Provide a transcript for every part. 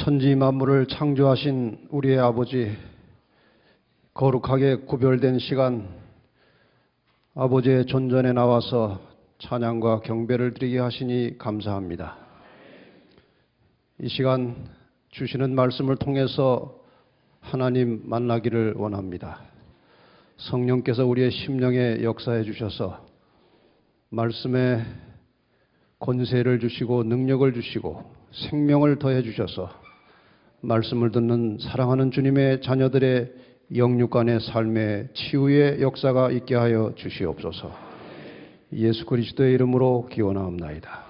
천지 만물을 창조하신 우리의 아버지, 거룩하게 구별된 시간, 아버지의 존전에 나와서 찬양과 경배를 드리게 하시니 감사합니다. 이 시간 주시는 말씀을 통해서 하나님 만나기를 원합니다. 성령께서 우리의 심령에 역사해 주셔서 말씀에 권세를 주시고 능력을 주시고 생명을 더해 주셔서 말씀을 듣는 사랑하는 주님의 자녀들의 영육간의 삶의 치유의 역사가 있게 하여 주시옵소서. 예수 그리스도의 이름으로 기원하옵나이다.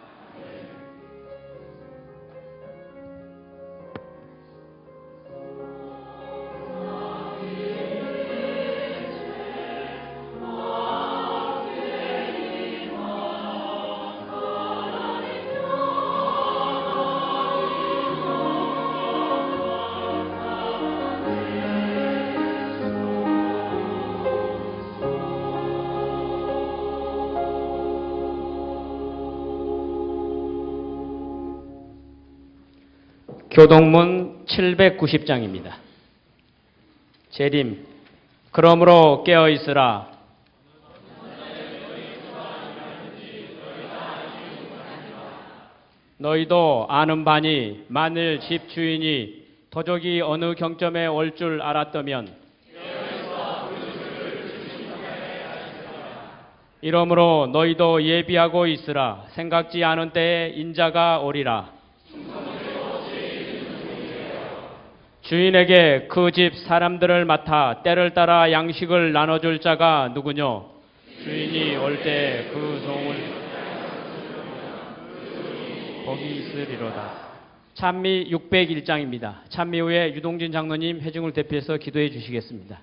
교동문 790장입니다. 재림. 그러므로 깨어 있으라. 너희도 아는 바니 만일 집 주인이 도적이 어느 경점에 올 줄 알았다면 이러므로 너희도 예비하고 있으라. 생각지 않은 때에 인자가 오리라. 주인에게 그 집 사람들을 맡아 때를 따라 양식을 나눠줄 자가 누구뇨? 주인이 올 때 그 종을 거기 있으리로다. 찬미 601장입니다. 찬미 후에 유동진 장로님 회중을 대표해서 기도해 주시겠습니다.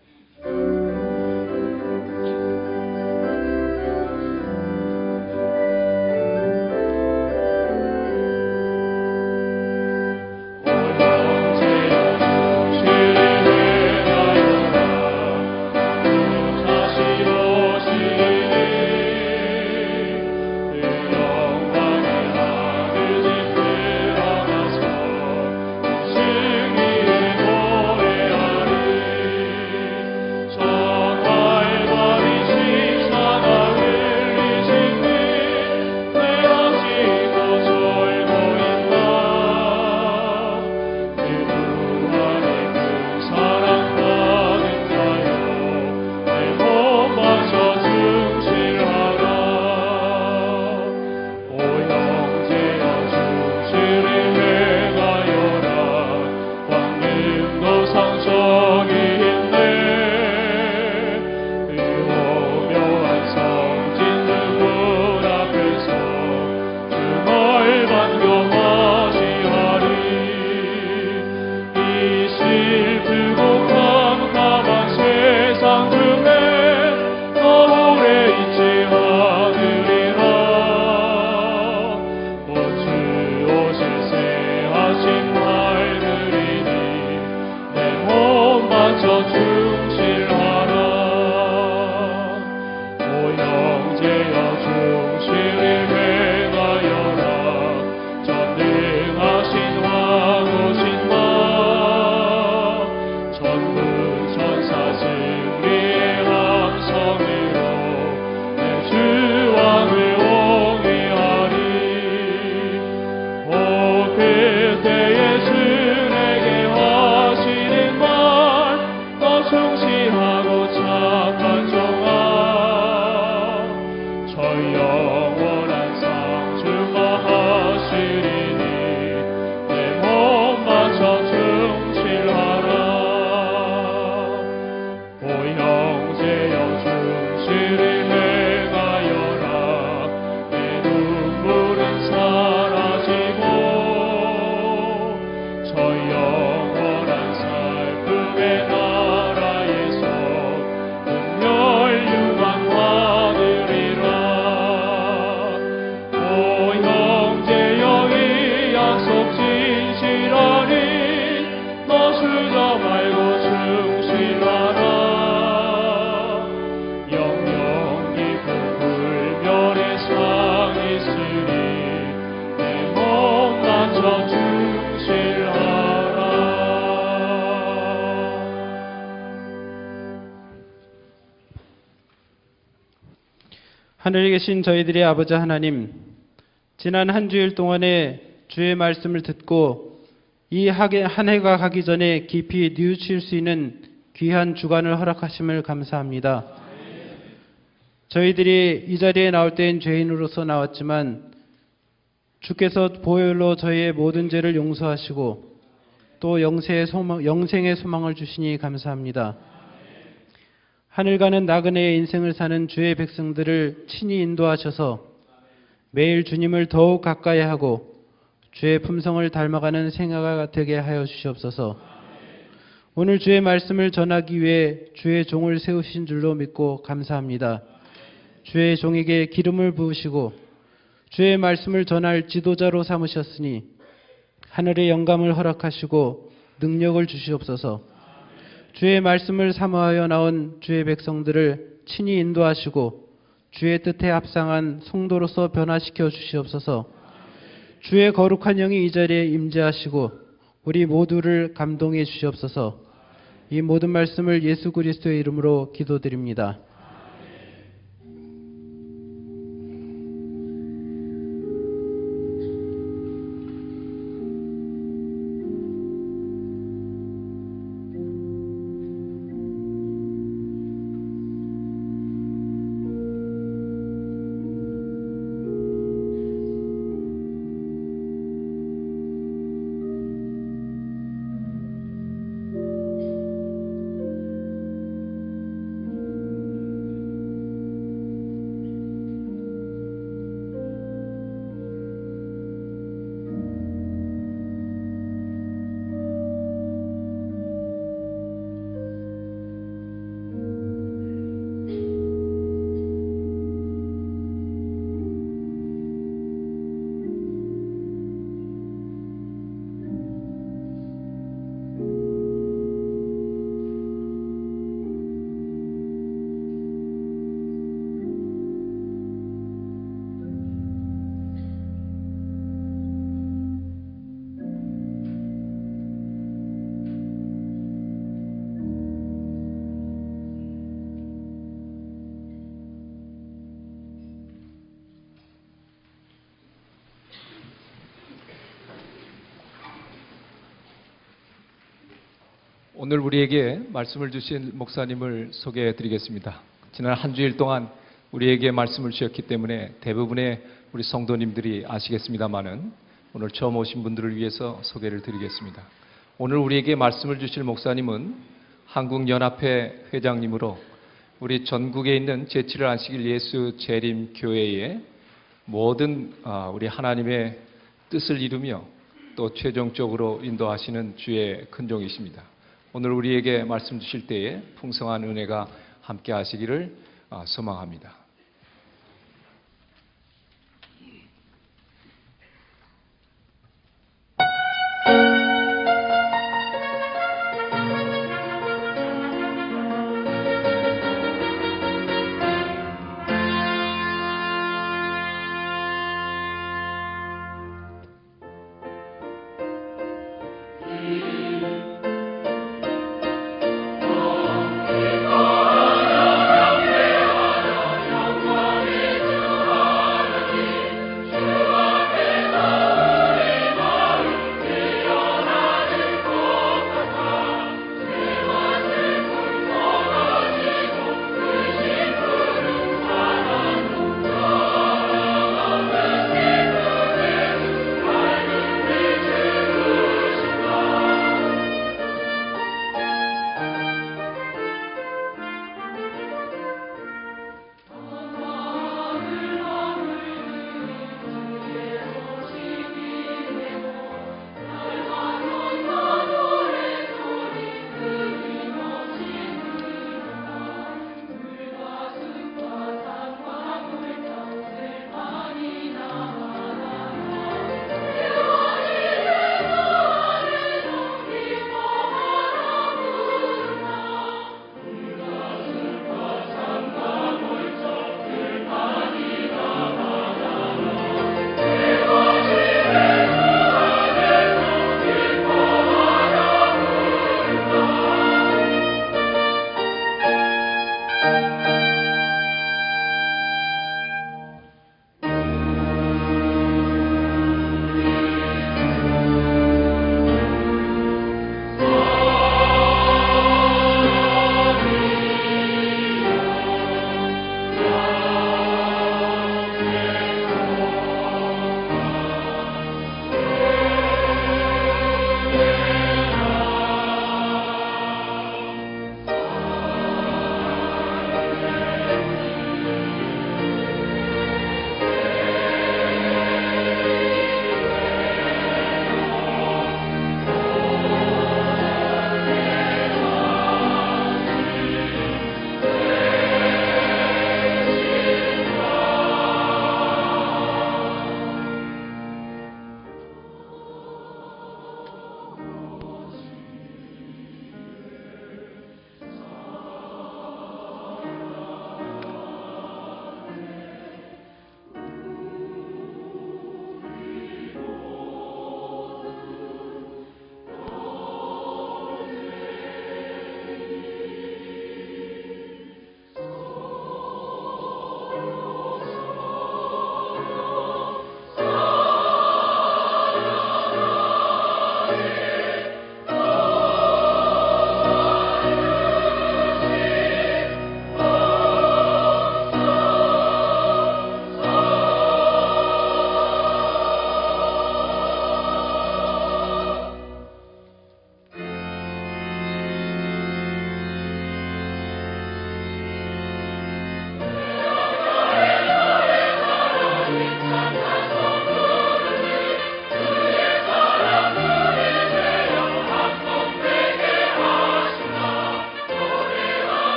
하늘에 계신 저희들의 아버지 하나님, 지난 한 주일 동안에 주의 말씀을 듣고 이 한 해가 가기 전에 깊이 뉘우칠 수 있는 귀한 주간을 허락하심을 감사합니다. 저희들이 이 자리에 나올 때엔 죄인으로서 나왔지만 주께서 보혈로 저희의 모든 죄를 용서하시고 또 영생의 소망을 주시니 감사합니다. 하늘가는 나그네의 인생을 사는 주의 백성들을 친히 인도하셔서 매일 주님을 더욱 가까이 하고 주의 품성을 닮아가는 생애가 되게 하여 주시옵소서. 오늘 주의 말씀을 전하기 위해 주의 종을 세우신 줄로 믿고 감사합니다. 주의 종에게 기름을 부으시고 주의 말씀을 전할 지도자로 삼으셨으니 하늘의 영감을 허락하시고 능력을 주시옵소서. 주의 말씀을 사모하여 나온 주의 백성들을 친히 인도하시고 주의 뜻에 합상한 성도로서 변화시켜 주시옵소서. 주의 거룩한 영이 이 자리에 임재하시고 우리 모두를 감동해 주시옵소서. 이 모든 말씀을 예수 그리스도의 이름으로 기도드립니다. 오늘 우리에게 말씀을 주신 목사님을 소개해 드리겠습니다. 지난 한 주일 동안 우리에게 말씀을 주셨기 때문에 대부분의 우리 성도님들이 아시겠습니다마는 오늘 처음 오신 분들을 위해서 소개를 드리겠습니다. 오늘 우리에게 말씀을 주실 목사님은 한국연합회 회장님으로 우리 전국에 있는 제7일 안식일 예수 재림 교회의 모든 우리 하나님의 뜻을 이루며 또 최종적으로 인도하시는 주의 큰 종이십니다. 오늘 우리에게 말씀 주실 때에 풍성한 은혜가 함께 하시기를 소망합니다.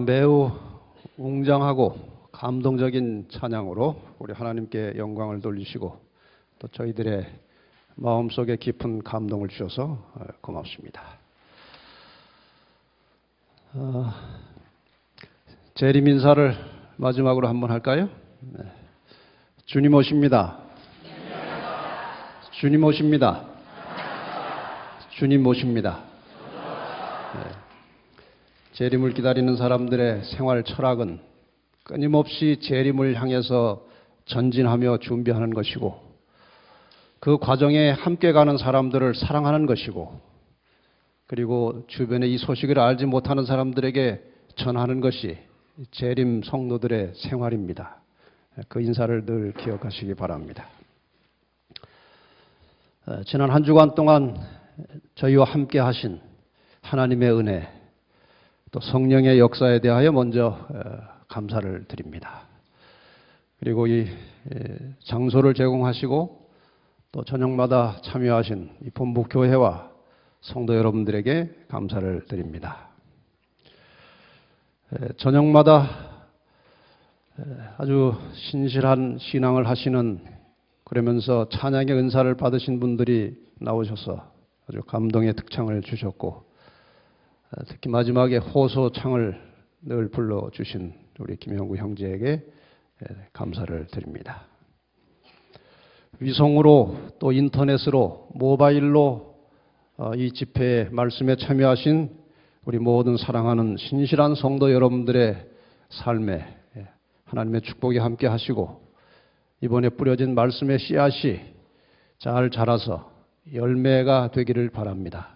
매우 웅장하고 감동적인 찬양으로 우리 하나님께 영광을 돌리시고 또 저희들의 마음속에 깊은 감동을 주셔서 고맙습니다. 재림 인사를 마지막으로 한번 할까요? 네. 주님 오십니다. 주님 오십니다. 주님 모십니다. 네. 재림을 기다리는 사람들의 생활 철학은 끊임없이 재림을 향해서 전진하며 준비하는 것이고 그 과정에 함께 가는 사람들을 사랑하는 것이고 그리고 주변에 이 소식을 알지 못하는 사람들에게 전하는 것이 재림 성도들의 생활입니다. 그 인사를 늘 기억하시기 바랍니다. 지난 한 주간 동안 저희와 함께 하신 하나님의 은혜 또 성령의 역사에 대하여 먼저 감사를 드립니다. 그리고 이 장소를 제공하시고 또 저녁마다 참여하신 이 본부교회와 성도 여러분들에게 감사를 드립니다. 저녁마다 아주 신실한 신앙을 하시는 그러면서 찬양의 은사를 받으신 분들이 나오셔서 아주 감동의 특창을 주셨고 특히 마지막에 호소창을 늘 불러주신 우리 김영구 형제에게 감사를 드립니다. 위성으로 또 인터넷으로 모바일로 이 집회에 말씀에 참여하신 우리 모든 사랑하는 신실한 성도 여러분들의 삶에 하나님의 축복이 함께 하시고 이번에 뿌려진 말씀의 씨앗이 잘 자라서 열매가 되기를 바랍니다.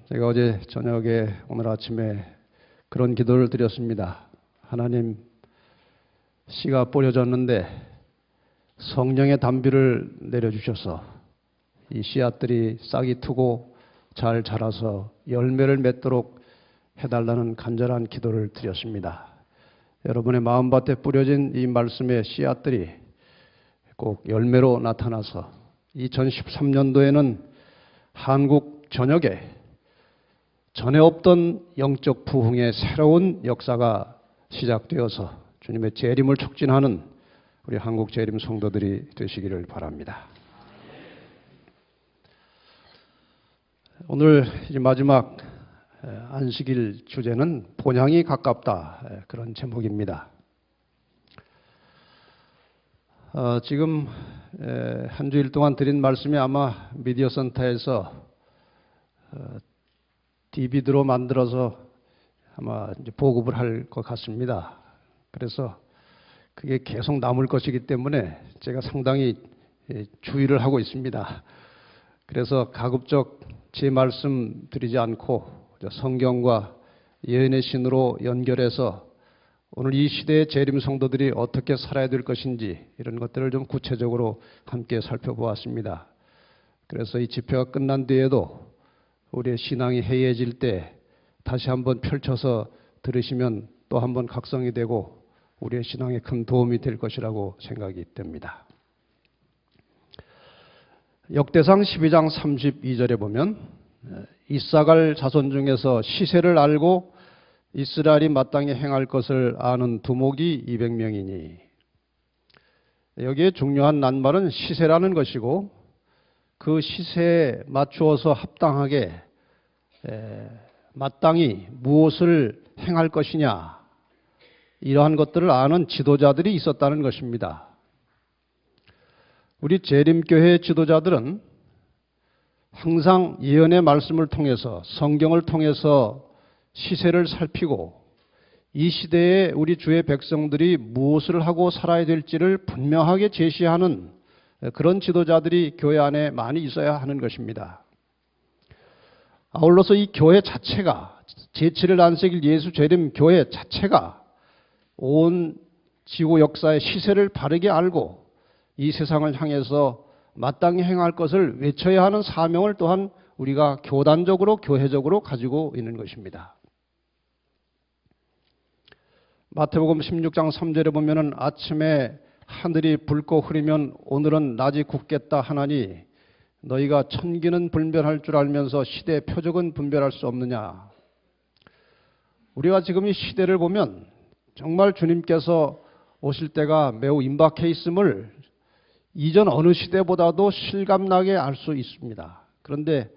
제가 어제 저녁에 오늘 아침에 그런 기도를 드렸습니다. 하나님, 씨가 뿌려졌는데 성령의 단비를 내려주셔서 이 씨앗들이 싹이 트고 잘 자라서 열매를 맺도록 해달라는 간절한 기도를 드렸습니다. 여러분의 마음밭에 뿌려진 이 말씀의 씨앗들이 꼭 열매로 나타나서 2013년도에는 한국 전역에 전에 없던 영적 부흥의 새로운 역사가 시작되어서 주님의 재림을 촉진하는 우리 한국 재림 성도들이 되시기를 바랍니다. 오늘 이제 마지막 안식일 주제는 본향이 가깝다 그런 제목입니다. 지금 한 주일 동안 드린 말씀이 아마 미디어 센터에서 DVD로 만들어서 아마 이제 보급을 할 것 같습니다. 그래서 그게 계속 남을 것이기 때문에 제가 상당히 주의를 하고 있습니다. 그래서 가급적 제 말씀 드리지 않고 성경과 예언의 신으로 연결해서 오늘 이 시대의 재림 성도들이 어떻게 살아야 될 것인지 이런 것들을 좀 구체적으로 함께 살펴보았습니다. 그래서 이 집회가 끝난 뒤에도 우리의 신앙이 해이해질 때 다시 한번 펼쳐서 들으시면 또 한번 각성이 되고 우리의 신앙에 큰 도움이 될 것이라고 생각이 됩니다. 역대상 12장 32절에 보면 이사갈 자손 중에서 시세를 알고 이스라엘이 마땅히 행할 것을 아는 두목이 200명이니 여기에 중요한 낱말은 시세라는 것이고 그 시세에 맞추어서 합당하게 마땅히 무엇을 행할 것이냐 이러한 것들을 아는 지도자들이 있었다는 것입니다. 우리 재림교회 지도자들은 항상 예언의 말씀을 통해서 성경을 통해서 시세를 살피고 이 시대에 우리 주의 백성들이 무엇을 하고 살아야 될지를 분명하게 제시하는 그런 지도자들이 교회 안에 많이 있어야 하는 것입니다. 아울러서 이 교회 자체가 제7일 안식일 예수 재림 교회 자체가 온 지구 역사의 시세를 바르게 알고 이 세상을 향해서 마땅히 행할 것을 외쳐야 하는 사명을 또한 우리가 교단적으로 교회적으로 가지고 있는 것입니다. 마태복음 16장 3절에 보면은 아침에 하늘이 붉고 흐리면 오늘은 낮이 굳겠다 하나니 너희가 천기는 분별할 줄 알면서 시대의 표적은 분별할 수 없느냐. 우리가 지금 이 시대를 보면 정말 주님께서 오실 때가 매우 임박해 있음을 이전 어느 시대보다도 실감나게 알 수 있습니다. 그런데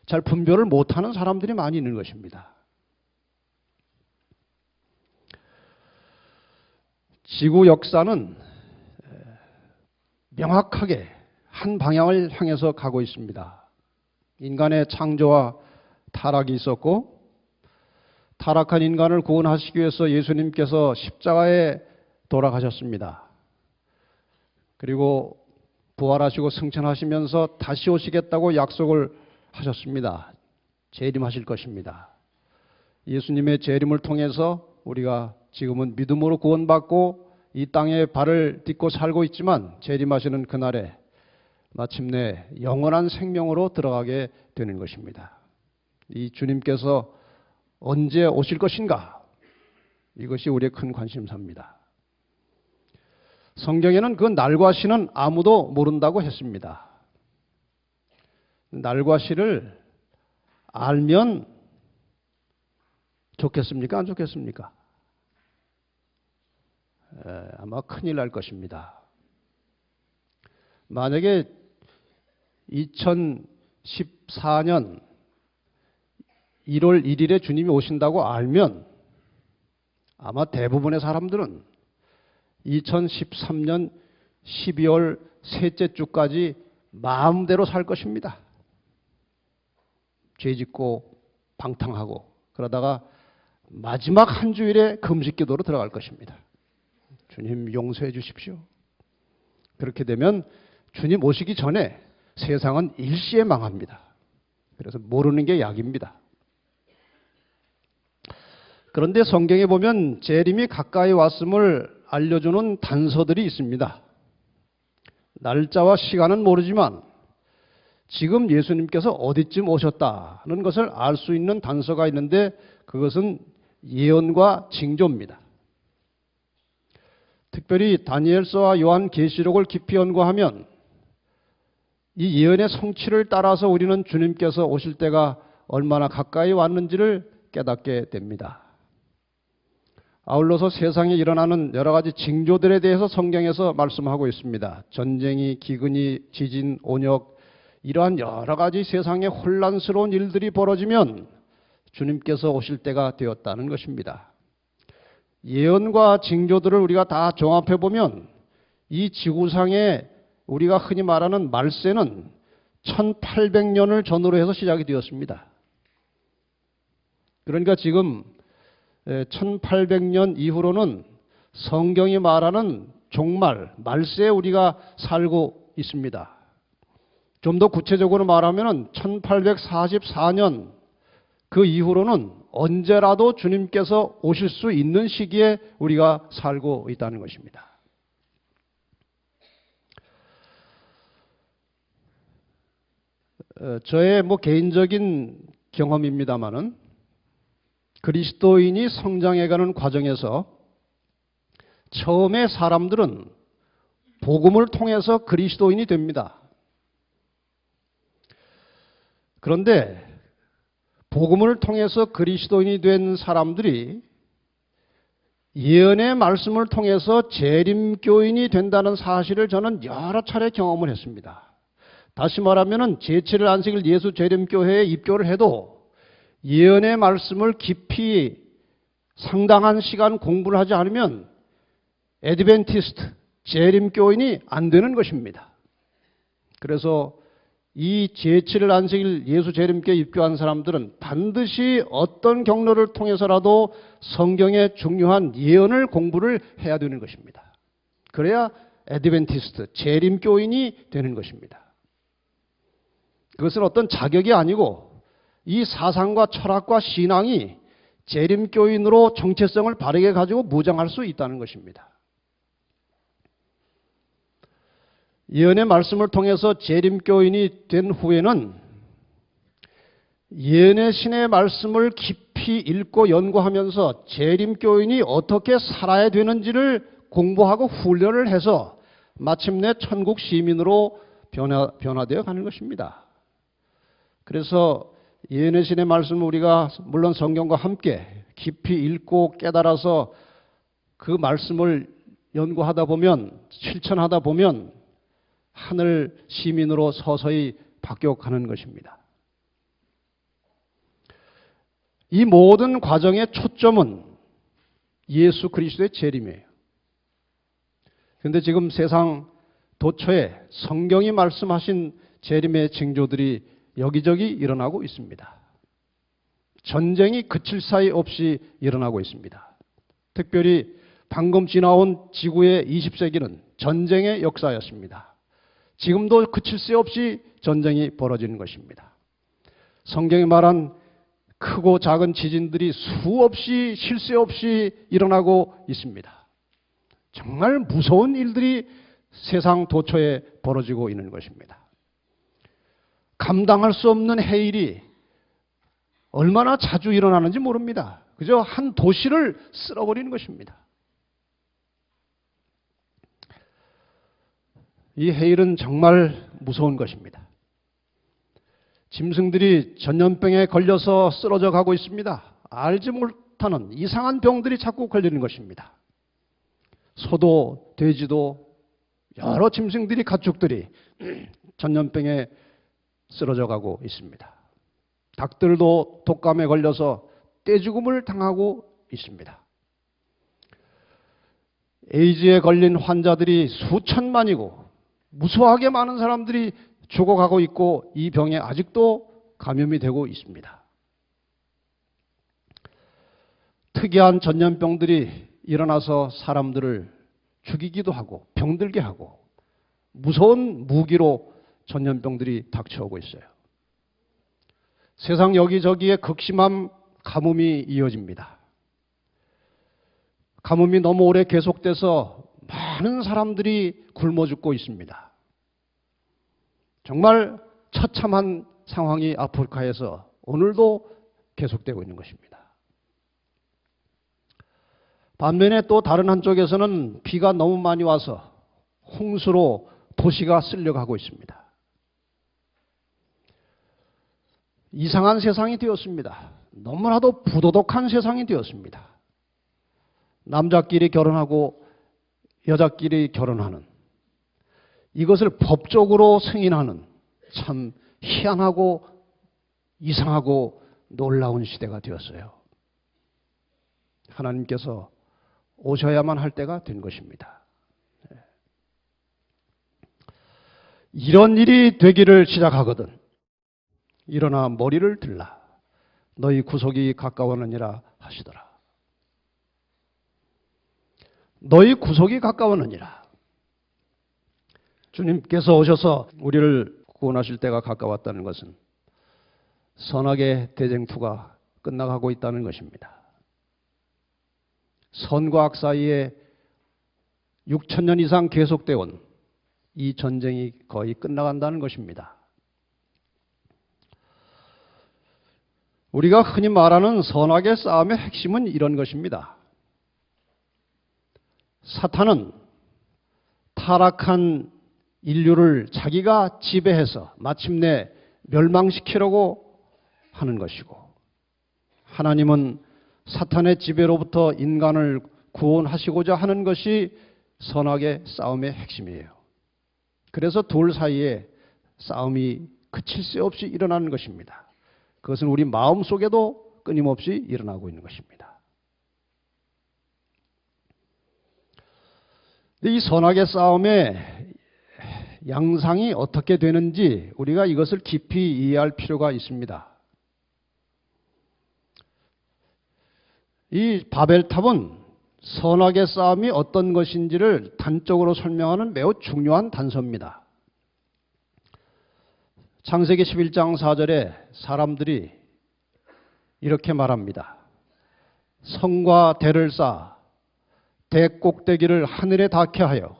잘 분별을 못하는 사람들이 많이 있는 것입니다. 지구 역사는 명확하게 한 방향을 향해서 가고 있습니다. 인간의 창조와 타락이 있었고, 타락한 인간을 구원하시기 위해서 예수님께서 십자가에 돌아가셨습니다. 그리고 부활하시고 승천하시면서 다시 오시겠다고 약속을 하셨습니다. 재림하실 것입니다. 예수님의 재림을 통해서 우리가 지금은 믿음으로 구원받고 이 땅에 발을 딛고 살고 있지만, 재림하시는 그날에 마침내 영원한 생명으로 들어가게 되는 것입니다. 이 주님께서 언제 오실 것인가? 이것이 우리의 큰 관심사입니다. 성경에는 그 날과 시는 아무도 모른다고 했습니다. 날과 시를 알면 좋겠습니까? 안 좋겠습니까? 아마 큰일 날 것입니다. 만약에 2014년 1월 1일에 주님이 오신다고 알면 아마 대부분의 사람들은 2013년 12월 셋째 주까지 마음대로 살 것입니다. 죄짓고 방탕하고 그러다가 마지막 한 주일에 금식 기도로 들어갈 것입니다. 주님 용서해 주십시오. 그렇게 되면 주님 오시기 전에 세상은 일시에 망합니다. 그래서 모르는 게 약입니다. 그런데 성경에 보면 재림이 가까이 왔음을 알려주는 단서들이 있습니다. 날짜와 시간은 모르지만 지금 예수님께서 어디쯤 오셨다는 것을 알 수 있는 단서가 있는데, 그것은 예언과 징조입니다. 특별히 다니엘서와 요한계시록을 깊이 연구하면 이 예언의 성취를 따라서 우리는 주님께서 오실 때가 얼마나 가까이 왔는지를 깨닫게 됩니다. 아울러서 세상에 일어나는 여러 가지 징조들에 대해서 성경에서 말씀하고 있습니다. 전쟁이, 기근이, 지진, 온역, 이러한 여러 가지 세상에 혼란스러운 일들이 벌어지면 주님께서 오실 때가 되었다는 것입니다. 예언과 징조들을 우리가 다 종합해 보면 이 지구상에 우리가 흔히 말하는 말세는 1800년을 전후로 해서 시작이 되었습니다. 그러니까 지금 1800년 이후로는 성경이 말하는 종말, 말세에 우리가 살고 있습니다. 좀 더 구체적으로 말하면 1844년 그 이후로는 언제라도 주님께서 오실 수 있는 시기에 우리가 살고 있다는 것입니다. 저의 개인적인 경험입니다마는 그리스도인이 성장해가는 과정에서 처음에 사람들은 복음을 통해서 그리스도인이 됩니다. 그런데 복음을 통해서 그리스도인이 된 사람들이 예언의 말씀을 통해서 재림교인이 된다는 사실을 저는 여러 차례 경험을 했습니다. 다시 말하면 제7일 안식일 예수 재림교회에 입교를 해도 예언의 말씀을 깊이 상당한 시간 공부를 하지 않으면 애드벤티스트, 재림교인이 안 되는 것입니다. 그래서 이 제7일 안식일 예수 재림교회에 입교한 사람들은 반드시 어떤 경로를 통해서라도 성경의 중요한 예언을 공부를 해야 되는 것입니다. 그래야 애드벤티스트, 재림교인이 되는 것입니다. 그것은 어떤 자격이 아니고 이 사상과 철학과 신앙이 재림교인으로 정체성을 바르게 가지고 무장할 수 있다는 것입니다. 예언의 말씀을 통해서 재림교인이 된 후에는 예언의 신의 말씀을 깊이 읽고 연구하면서 재림교인이 어떻게 살아야 되는지를 공부하고 훈련을 해서 마침내 천국 시민으로 변화되어 가는 것입니다. 그래서 예언의 신의 말씀을 우리가 물론 성경과 함께 깊이 읽고 깨달아서 그 말씀을 연구하다 보면, 실천하다 보면 하늘 시민으로 서서히 바뀌어가는 것입니다. 이 모든 과정의 초점은 예수 그리스도의 재림이에요. 그런데 지금 세상 도처에 성경이 말씀하신 재림의 징조들이 여기저기 일어나고 있습니다. 전쟁이 그칠 사이 없이 일어나고 있습니다. 특별히 방금 지나온 지구의 20세기는 전쟁의 역사였습니다. 지금도 그칠 새 없이 전쟁이 벌어지는 것입니다. 성경이 말한 크고 작은 지진들이 수없이 쉴 새 없이 일어나고 있습니다. 정말 무서운 일들이 세상 도처에 벌어지고 있는 것입니다. 감당할 수 없는 해일이 얼마나 자주 일어나는지 모릅니다. 그저 한 도시를 쓸어버리는 것입니다. 이 해일은 정말 무서운 것입니다. 짐승들이 전염병에 걸려서 쓰러져 가고 있습니다. 알지 못하는 이상한 병들이 자꾸 걸리는 것입니다. 소도 돼지도 여러 짐승들이 가축들이 전염병에 쓰러져 가고 있습니다. 닭들도 독감에 걸려서 떼죽음을 당하고 있습니다. 에이즈에 걸린 환자들이 수천만이고 무수하게 많은 사람들이 죽어가고 있고 이 병에 아직도 감염이 되고 있습니다. 특이한 전염병들이 일어나서 사람들을 죽이기도 하고 병들게 하고 무서운 무기로 전염병들이 닥쳐오고 있어요. 세상 여기저기에 극심한 가뭄이 이어집니다. 가뭄이 너무 오래 계속돼서 많은 사람들이 굶어 죽고 있습니다. 정말 처참한 상황이 아프리카에서 오늘도 계속되고 있는 것입니다. 반면에 또 다른 한쪽에서는 비가 너무 많이 와서 홍수로 도시가 쓸려가고 있습니다. 이상한 세상이 되었습니다. 너무나도 부도덕한 세상이 되었습니다. 남자끼리 결혼하고 여자끼리 결혼하는, 이것을 법적으로 승인하는 참 희한하고 이상하고 놀라운 시대가 되었어요. 하나님께서 오셔야만 할 때가 된 것입니다. 이런 일이 되기를 시작하거든 일어나 머리를 들라, 너희 구속이 가까웠느니라 하시더라. 너희 구속이 가까웠느니라. 주님께서 오셔서 우리를 구원하실 때가 가까웠다는 것은 선악의 대쟁투가 끝나가고 있다는 것입니다. 선과 악 사이에 6,000년 이상 계속되어 온 이 전쟁이 거의 끝나간다는 것입니다. 우리가 흔히 말하는 선악의 싸움의 핵심은 이런 것입니다. 사탄은 타락한 인류를 자기가 지배해서 마침내 멸망시키려고 하는 것이고, 하나님은 사탄의 지배로부터 인간을 구원하시고자 하는 것이 선악의 싸움의 핵심이에요. 그래서 둘 사이에 싸움이 그칠 새 없이 일어나는 것입니다. 그것은 우리 마음 속에도 끊임없이 일어나고 있는 것입니다. 이 선악의 싸움의 양상이 어떻게 되는지 우리가 이것을 깊이 이해할 필요가 있습니다. 이 바벨탑은 선악의 싸움이 어떤 것인지를 단적으로 설명하는 매우 중요한 단서입니다. 창세기 11장 4절에 사람들이 이렇게 말합니다. 성과 대를 쌓아 대 꼭대기를 하늘에 닿게 하여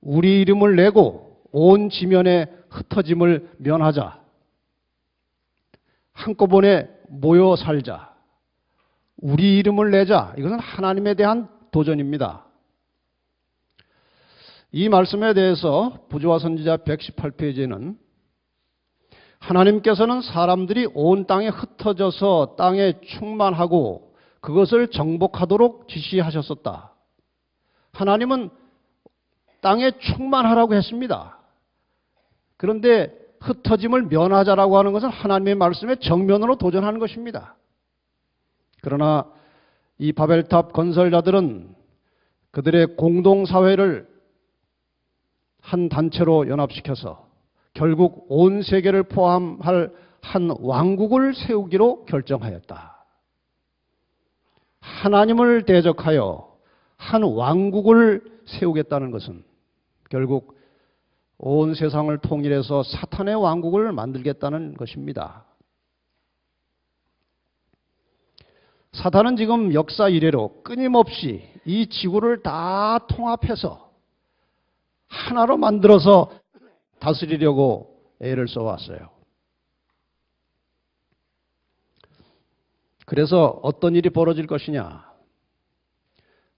우리 이름을 내고 온 지면에 흩어짐을 면하자. 한꺼번에 모여 살자. 우리 이름을 내자. 이것은 하나님에 대한 도전입니다. 이 말씀에 대해서 부조화 선지자 118페이지에는 하나님께서는 사람들이 온 땅에 흩어져서 땅에 충만하고 그것을 정복하도록 지시하셨었다. 하나님은 땅에 충만하라고 했습니다. 그런데 흩어짐을 면하자라고 하는 것은 하나님의 말씀에 정면으로 도전하는 것입니다. 그러나 이 바벨탑 건설자들은 그들의 공동사회를 한 단체로 연합시켜서 결국 온 세계를 포함할 한 왕국을 세우기로 결정하였다. 하나님을 대적하여 한 왕국을 세우겠다는 것은 결국 온 세상을 통일해서 사탄의 왕국을 만들겠다는 것입니다. 사탄은 지금 역사 이래로 끊임없이 이 지구를 다 통합해서 하나로 만들어서 다스리려고 애를 써왔어요. 그래서 어떤 일이 벌어질 것이냐?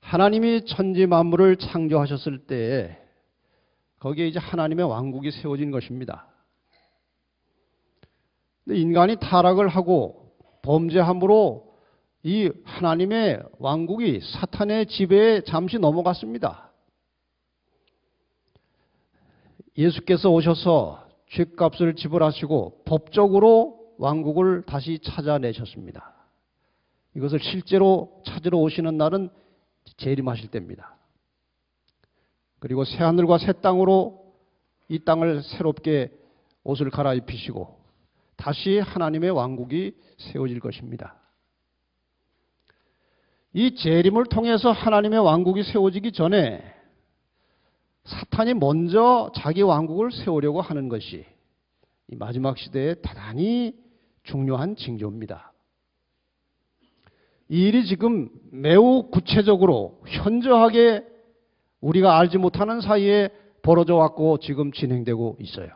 하나님이 천지 만물을 창조하셨을 때에 거기에 이제 하나님의 왕국이 세워진 것입니다. 근데 인간이 타락을 하고 범죄함으로 이 하나님의 왕국이 사탄의 지배에 잠시 넘어갔습니다. 예수께서 오셔서 죗값을 지불하시고 법적으로 왕국을 다시 찾아내셨습니다. 이것을 실제로 찾으러 오시는 날은 재림하실 때입니다. 그리고 새하늘과 새 땅으로 이 땅을 새롭게 옷을 갈아입히시고 다시 하나님의 왕국이 세워질 것입니다. 이 재림을 통해서 하나님의 왕국이 세워지기 전에 사탄이 먼저 자기 왕국을 세우려고 하는 것이 이 마지막 시대에 대단히 중요한 징조입니다. 이 일이 지금 매우 구체적으로 현저하게 우리가 알지 못하는 사이에 벌어져 왔고 지금 진행되고 있어요.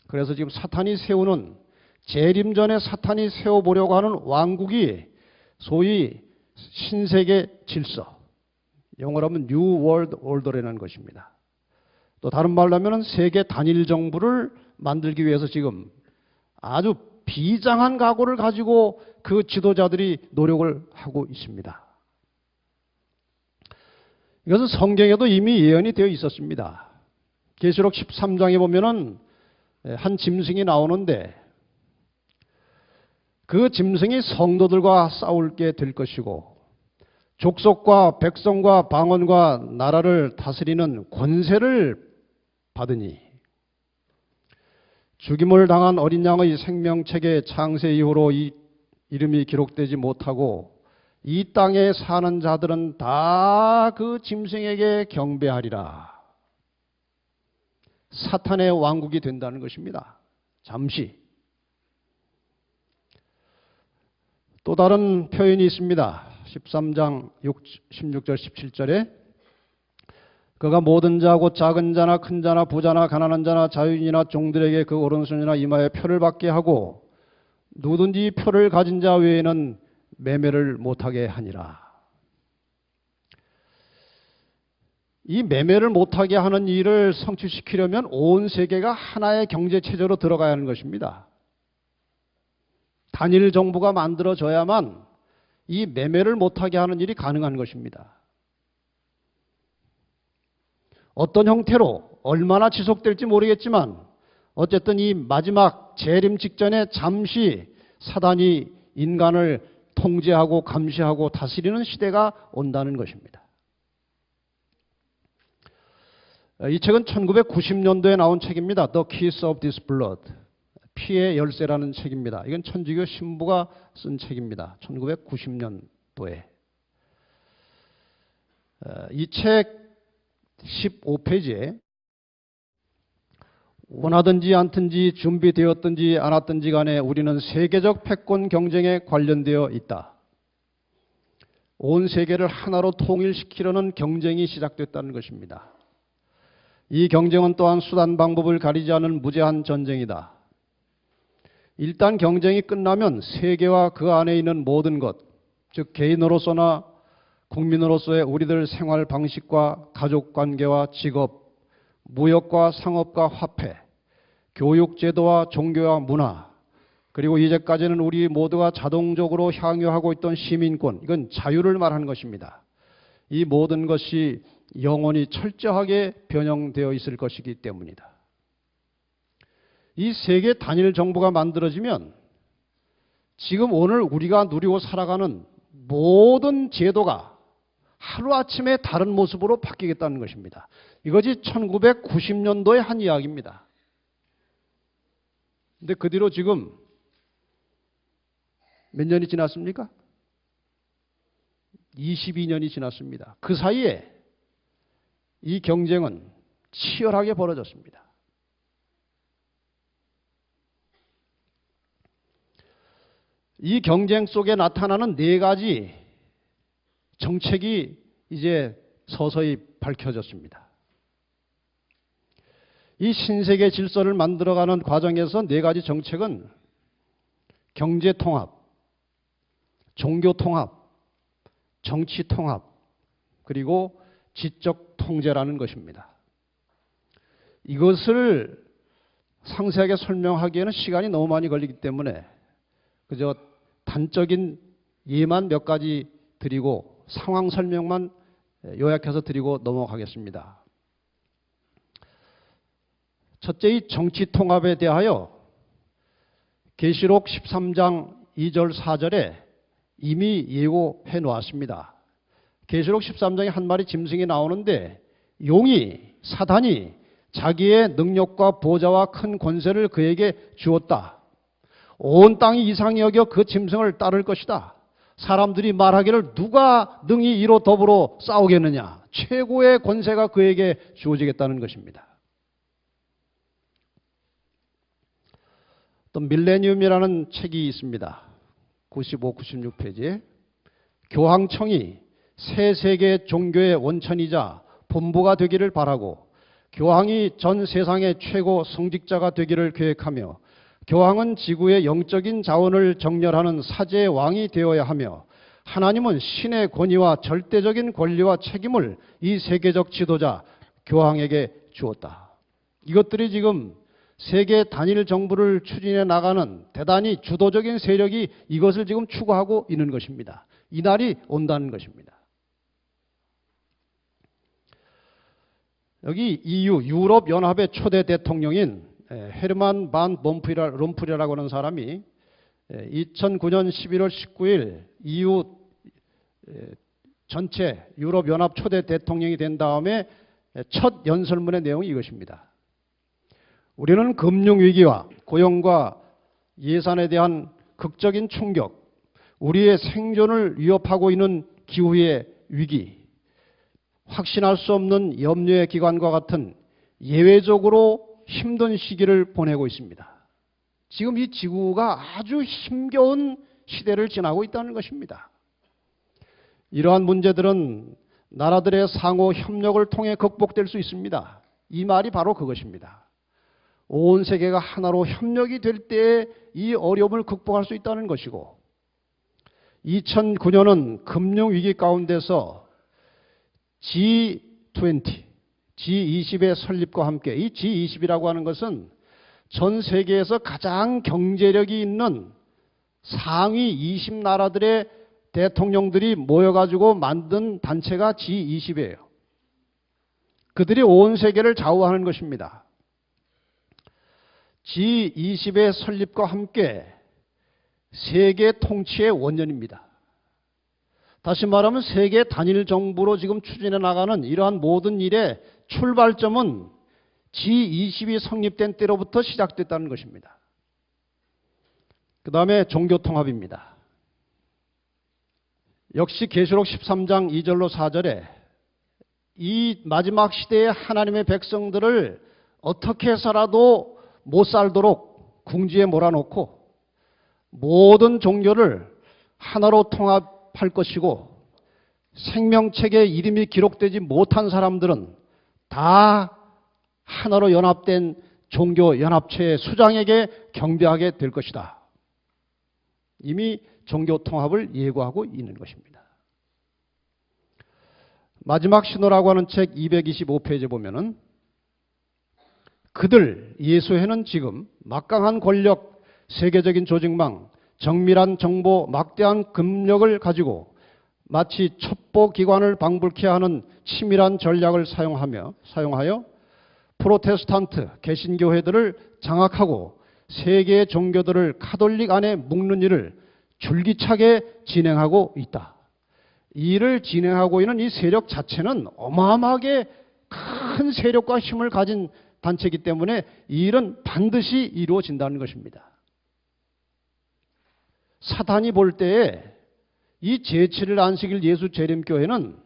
그래서 지금 사탄이 세우는 재림 전에 사탄이 세워보려고 하는 왕국이 소위 신세계 질서, 영어로 하면 New World Order라는 것입니다. 또 다른 말로 하면 세계 단일 정부를 만들기 위해서 지금 아주 비장한 각오를 가지고 그 지도자들이 노력을 하고 있습니다. 이것은 성경에도 이미 예언이 되어 있었습니다. 계시록 13장에 보면은 한 짐승이 나오는데 그 짐승이 성도들과 싸울게 될 것이고 족속과 백성과 방언과 나라를 다스리는 권세를 받으니 죽임을 당한 어린 양의 생명책의 창세 이후로 이 이름이 기록되지 못하고 이 땅에 사는 자들은 다 그 짐승에게 경배하리라. 사탄의 왕국이 된다는 것입니다. 잠시. 또 다른 표현이 있습니다. 13장 16절 17절에 그가 모든 자고 작은 자나 큰 자나 부자나 가난한 자나 자유인이나 종들에게 그 오른손이나 이마에 표를 받게 하고 누구든지 표를 가진 자 외에는 매매를 못하게 하니라. 이 매매를 못하게 하는 일을 성취시키려면 온 세계가 하나의 경제체제로 들어가야 하는 것입니다. 단일 정부가 만들어져야만 이 매매를 못하게 하는 일이 가능한 것입니다. 어떤 형태로 얼마나 지속될지 모르겠지만 어쨌든 이 마지막 재림 직전에 잠시 사단이 인간을 통제하고 감시하고 다스리는 시대가 온다는 것입니다. 이 책은 1990년도에 나온 책입니다. The Keys of This Blood. 피의 열쇠라는 책입니다. 이건 천주교 신부가 쓴 책입니다. 1990년도에. 이 책 15페이지에 원하든지 않든지 준비되었든지 않았든지 간에 우리는 세계적 패권 경쟁에 관련되어 있다. 온 세계를 하나로 통일시키려는 경쟁이 시작됐다는 것입니다. 이 경쟁은 또한 수단 방법을 가리지 않은 무제한 전쟁이다. 일단 경쟁이 끝나면 세계와 그 안에 있는 모든 것, 즉 개인으로서나 국민으로서의 우리들 생활 방식과 가족 관계와 직업, 무역과 상업과 화폐, 교육 제도와 종교와 문화, 그리고 이제까지는 우리 모두가 자동적으로 향유하고 있던 시민권, 이건 자유를 말하는 것입니다. 이 모든 것이 영원히 철저하게 변형되어 있을 것이기 때문이다. 이 세계 단일 정부가 만들어지면 지금 오늘 우리가 누리고 살아가는 모든 제도가 하루아침에 다른 모습으로 바뀌겠다는 것입니다. 이것이 1990년도의 한 이야기입니다. 근데 그 뒤로 지금 몇 년이 지났습니까? 22년이 지났습니다. 그 사이에 이 경쟁은 치열하게 벌어졌습니다. 이 경쟁 속에 나타나는 네 가지 정책이 이제 서서히 밝혀졌습니다. 이 신세계 질서를 만들어가는 과정에서 네 가지 정책은 경제 통합, 종교 통합, 정치 통합, 그리고 지적 통제라는 것입니다. 이것을 상세하게 설명하기에는 시간이 너무 많이 걸리기 때문에 그저 단적인 예만 몇 가지 드리고 상황 설명만 요약해서 드리고 넘어가겠습니다. 첫째, 이 정치 통합에 대하여 계시록 13장 2절 4절에 이미 예고해 놓았습니다. 계시록 13장에 한 마리 짐승이 나오는데 용이, 사단이 자기의 능력과 보좌와 큰 권세를 그에게 주었다. 온 땅이 이상히 여겨 그 짐승을 따를 것이다. 사람들이 말하기를 누가 능히 이로 더불어 싸우겠느냐. 최고의 권세가 그에게 주어지겠다는 것입니다. 또 밀레니움이라는 책이 있습니다. 95, 96페이지에 교황청이 새 세계 종교의 원천이자 본부가 되기를 바라고 교황이 전 세상의 최고 성직자가 되기를 계획하며 교황은 지구의 영적인 자원을 정렬하는 사제의 왕이 되어야 하며 하나님은 신의 권위와 절대적인 권리와 책임을 이 세계적 지도자 교황에게 주었다. 이것들이 지금 세계 단일 정부를 추진해 나가는 대단히 주도적인 세력이 이것을 지금 추구하고 있는 것입니다. 이 날이 온다는 것입니다. 여기 EU 유럽연합의 초대 대통령인 헤르만 반 롬푸이라고 하는 사람이 2009년 11월 19일 EU 전체 유럽연합 초대 대통령이 된 다음에 첫 연설문의 내용이 이것입니다. 우리는 금융위기와 고용과 예산에 대한 극적인 충격, 우리의 생존을 위협하고 있는 기후의 위기, 확신할 수 없는 염려의 기간과 같은 예외적으로 힘든 시기를 보내고 있습니다. 지금 이 지구가 아주 힘겨운 시대를 지나고 있다는 것입니다. 이러한 문제들은 나라들의 상호 협력을 통해 극복될 수 있습니다. 이 말이 바로 그것입니다. 온 세계가 하나로 협력이 될 때 이 어려움을 극복할 수 있다는 것이고 2009년은 금융위기 가운데서 G20, G20의 설립과 함께 이 G20이라고 하는 것은 전 세계에서 가장 경제력이 있는 상위 20나라들의 대통령들이 모여가지고 만든 단체가 G20이에요. 그들이 온 세계를 좌우하는 것입니다. G20의 설립과 함께 세계 통치의 원년입니다. 다시 말하면 세계 단일 정부로 지금 추진해 나가는 이러한 모든 일의 출발점은 G20이 성립된 때로부터 시작됐다는 것입니다. 그 다음에 종교통합입니다. 역시 계시록 13장 2절로 4절에 이 마지막 시대의 하나님의 백성들을 어떻게 해서라도 못 살도록 궁지에 몰아놓고 모든 종교를 하나로 통합할 것이고 생명책에 이름이 기록되지 못한 사람들은 다 하나로 연합된 종교연합체의 수장에게 경배하게 될 것이다. 이미 종교통합을 예고하고 있는 것입니다. 마지막 신호라고 하는 책 225페이지에 보면은 그들 예수회는 지금 막강한 권력, 세계적인 조직망, 정밀한 정보, 막대한 금력을 가지고 마치 첩보기관을 방불케 하는 치밀한 전략을 사용하여 프로테스탄트 개신교회들을 장악하고 세계의 종교들을 카톨릭 안에 묶는 일을 줄기차게 진행하고 있다. 이 일을 진행하고 있는 이 세력 자체는 어마어마하게 큰 세력과 힘을 가진 단체이기 때문에 이 일은 반드시 이루어진다는 것입니다. 사단이 볼 때에 이 제7일 안식일 예수 재림교회는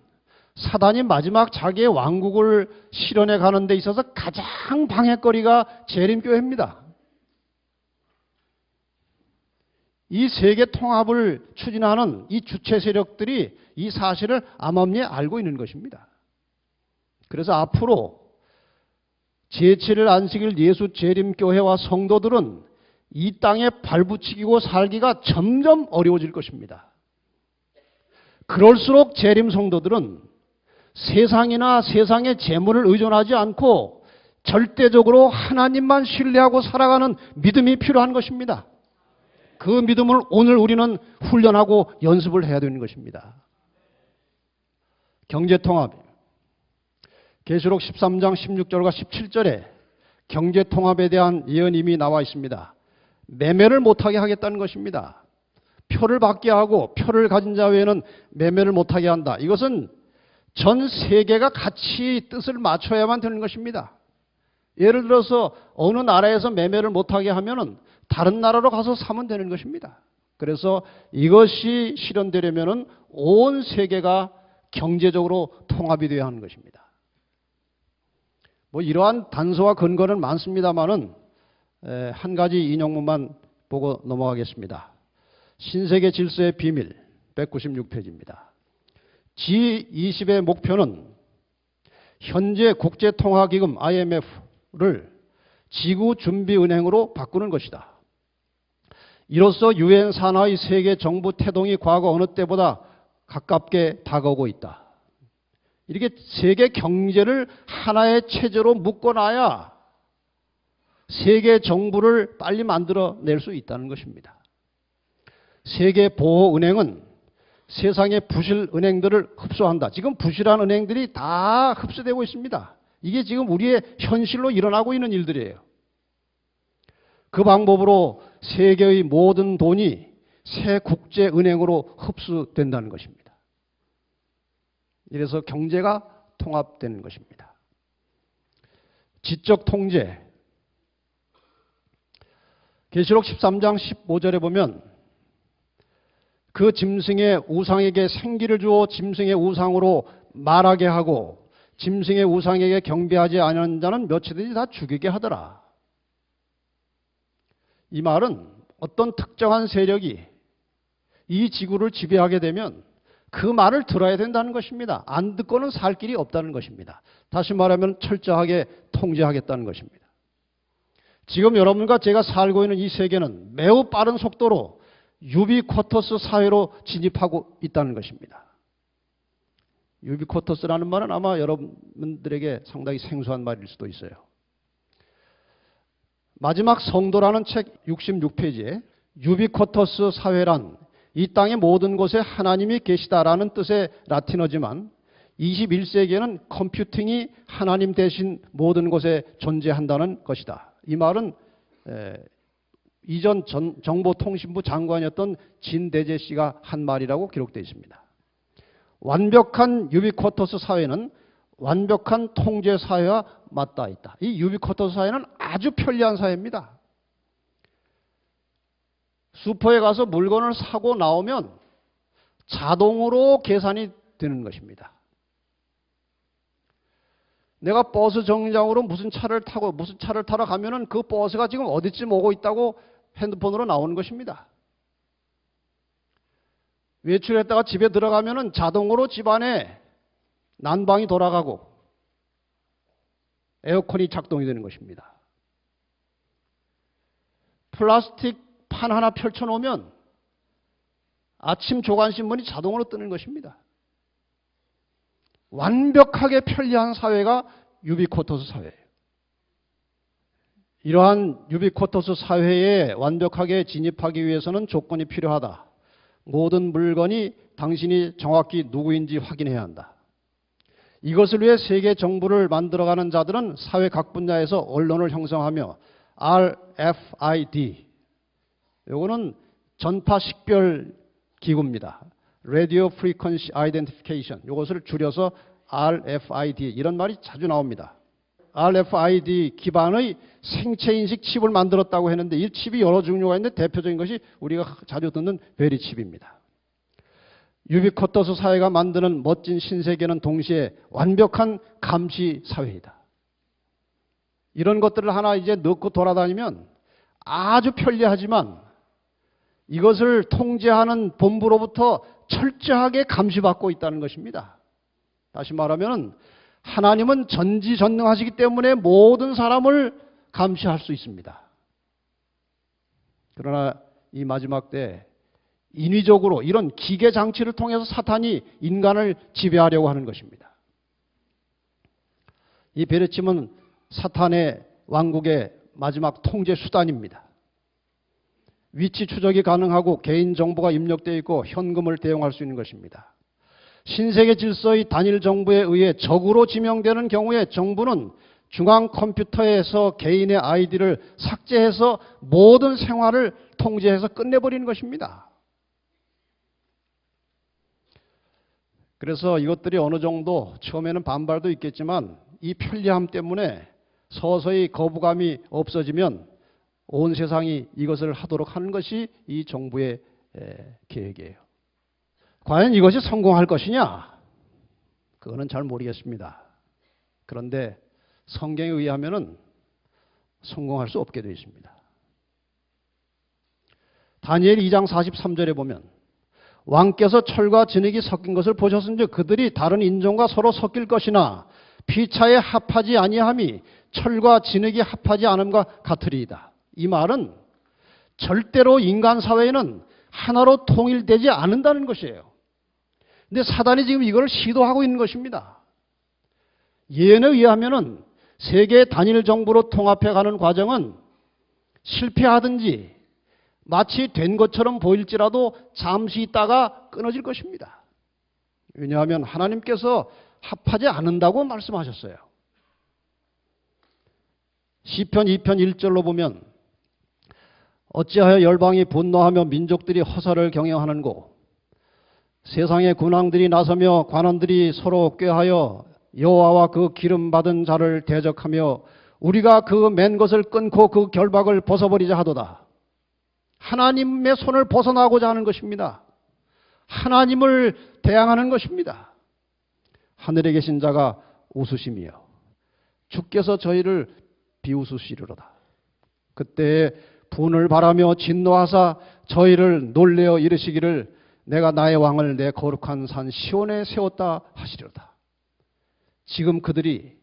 사단이 마지막 자기의 왕국을 실현해 가는 데 있어서 가장 방해거리가 재림교회입니다. 이 세계 통합을 추진하는 이 주체 세력들이 이 사실을 암암리에 알고 있는 것입니다. 그래서 앞으로 제7일 안식일 예수 재림교회와 성도들은 이 땅에 발붙이고 살기가 점점 어려워질 것입니다. 그럴수록 재림 성도들은 세상이나 세상의 재물을 의존하지 않고 절대적으로 하나님만 신뢰하고 살아가는 믿음이 필요한 것입니다. 그 믿음을 오늘 우리는 훈련하고 연습을 해야 되는 것입니다. 경제통합. 계시록 13장 16절과 17절에 경제통합에 대한 예언이 이미 나와 있습니다. 매매를 못하게 하겠다는 것입니다. 표를 받게 하고 표를 가진 자 외에는 매매를 못하게 한다. 이것은 전 세계가 같이 뜻을 맞춰야만 되는 것입니다. 예를 들어서 어느 나라에서 매매를 못하게 하면은 다른 나라로 가서 사면 되는 것입니다. 그래서 이것이 실현되려면은 온 세계가 경제적으로 통합이 되어야 하는 것입니다. 이러한 단서와 근거는 많습니다만은 한 가지 인용문만 보고 넘어가겠습니다. 신세계 질서의 비밀 196페이지입니다. G20의 목표는 현재 국제통화기금 IMF를 지구준비은행으로 바꾸는 것이다. 이로써 유엔 산하의 세계 정부 태동이 과거 어느 때보다 가깝게 다가오고 있다. 이렇게 세계 경제를 하나의 체제로 묶어놔야 세계 정부를 빨리 만들어낼 수 있다는 것입니다. 세계보호은행은 세상의 부실 은행들을 흡수한다. 지금 부실한 은행들이 다 흡수되고 있습니다. 이게 지금 우리의 현실로 일어나고 있는 일들이에요. 그 방법으로 세계의 모든 돈이 새 국제은행으로 흡수된다는 것입니다. 이래서 경제가 통합되는 것입니다. 지적 통제. 계시록 13장 15절에 보면 그 짐승의 우상에게 생기를 주어 짐승의 우상으로 말하게 하고 짐승의 우상에게 경배하지 않은 자는 몇이든지 다 죽이게 하더라. 이 말은 어떤 특정한 세력이 이 지구를 지배하게 되면 그 말을 들어야 된다는 것입니다. 안 듣고는 살 길이 없다는 것입니다. 다시 말하면 철저하게 통제하겠다는 것입니다. 지금 여러분과 제가 살고 있는 이 세계는 매우 빠른 속도로 유비쿼터스 사회로 진입하고 있다는 것입니다. 유비쿼터스라는 말은 아마 여러분들에게 상당히 생소한 말일 수도 있어요. 마지막 성도라는 책 66페이지에 유비쿼터스 사회란 이 땅의 모든 곳에 하나님이 계시다라는 뜻의 라틴어지만 21세기에는 컴퓨팅이 하나님 대신 모든 곳에 존재한다는 것이다. 이 말은 이전 정보통신부 장관이었던 진대재 씨가 한 말이라고 기록되어 있습니다. 완벽한 유비쿼터스 사회는 완벽한 통제 사회와 맞닿아 있다. 이 유비쿼터스 사회는 아주 편리한 사회입니다. 슈퍼에 가서 물건을 사고 나오면 자동으로 계산이 되는 것입니다. 내가 버스 정류장으로 무슨 차를 타러 가면은 그 버스가 지금 어디쯤 오고 있다고 핸드폰으로 나오는 것입니다. 외출했다가 집에 들어가면은 자동으로 집안에 난방이 돌아가고 에어컨이 작동이 되는 것입니다. 플라스틱 판 하나 펼쳐놓으면 아침 조간신문이 자동으로 뜨는 것입니다. 완벽하게 편리한 사회가 유비쿼터스 사회예요. 이러한 유비쿼터스 사회에 완벽하게 진입하기 위해서는 조건이 필요하다. 모든 물건이 당신이 정확히 누구인지 확인해야 한다. 이것을 위해 세계 정부를 만들어가는 자들은 사회 각 분야에서 언론을 형성하며 RFID, 요거는 전파 식별 기구입니다. Radio Frequency Identification, 이것을 줄여서 RFID, 이런 말이 자주 나옵니다. RFID 기반의 생체인식 칩을 만들었다고 했는데 이 칩이 여러 종류가 있는데 대표적인 것이 우리가 자주 듣는 베리칩입니다. 유비쿼터스 사회가 만드는 멋진 신세계는 동시에 완벽한 감시 사회이다. 이런 것들을 하나 이제 넣고 돌아다니면 아주 편리하지만 이것을 통제하는 본부로부터 철저하게 감시받고 있다는 것입니다. 다시 말하면 하나님은 전지전능하시기 때문에 모든 사람을 감시할 수 있습니다. 그러나 이 마지막 때 인위적으로 이런 기계 장치를 통해서 사탄이 인간을 지배하려고 하는 것입니다. 이 베레침은 사탄의 왕국의 마지막 통제 수단입니다. 위치 추적이 가능하고 개인 정보가 입력되어 있고 현금을 대용할 수 있는 것입니다. 신세계 질서의 단일 정부에 의해 적으로 지명되는 경우에 정부는 중앙 컴퓨터에서 개인의 아이디를 삭제해서 모든 생활을 통제해서 끝내버리는 것입니다. 그래서 이것들이 어느 정도 처음에는 반발도 있겠지만 이 편리함 때문에 서서히 거부감이 없어지면 온 세상이 이것을 하도록 하는 것이 이 정부의 계획이에요. 과연 이것이 성공할 것이냐? 그거는 잘 모르겠습니다. 그런데 성경에 의하면은 성공할 수 없게 되어 있습니다. 다니엘 2장 43절에 보면 왕께서 철과 진흙이 섞인 것을 보셨은즉 그들이 다른 인종과 서로 섞일 것이나 피차에 합하지 아니함이 철과 진흙이 합하지 않음과 같으리이다. 이 말은 절대로 인간 사회에는 하나로 통일되지 않는다는 것이에요. 근데 사단이 지금 이걸 시도하고 있는 것입니다. 예언에 의하면은 세계 단일 정부로 통합해가는 과정은 실패하든지 마치 된 것처럼 보일지라도 잠시 있다가 끊어질 것입니다. 왜냐하면 하나님께서 합하지 않는다고 말씀하셨어요. 시편 2편 1절로 보면 어찌하여 열방이 분노하며 민족들이 허사를 경영하는고 세상의 군왕들이 나서며 관원들이 서로 꾀하여 여호와와 그 기름 받은 자를 대적하며 우리가 그 맨 것을 끊고 그 결박을 벗어버리자 하도다. 하나님의 손을 벗어나고자 하는 것입니다. 하나님을 대항하는 것입니다. 하늘에 계신 자가 웃으시며 주께서 저희를 비웃으시리로다. 그때 분을 바라며 진노하사 저희를 놀래어 이르시기를 내가 나의 왕을 내 거룩한 산 시온에 세웠다 하시리로다. 지금 그들이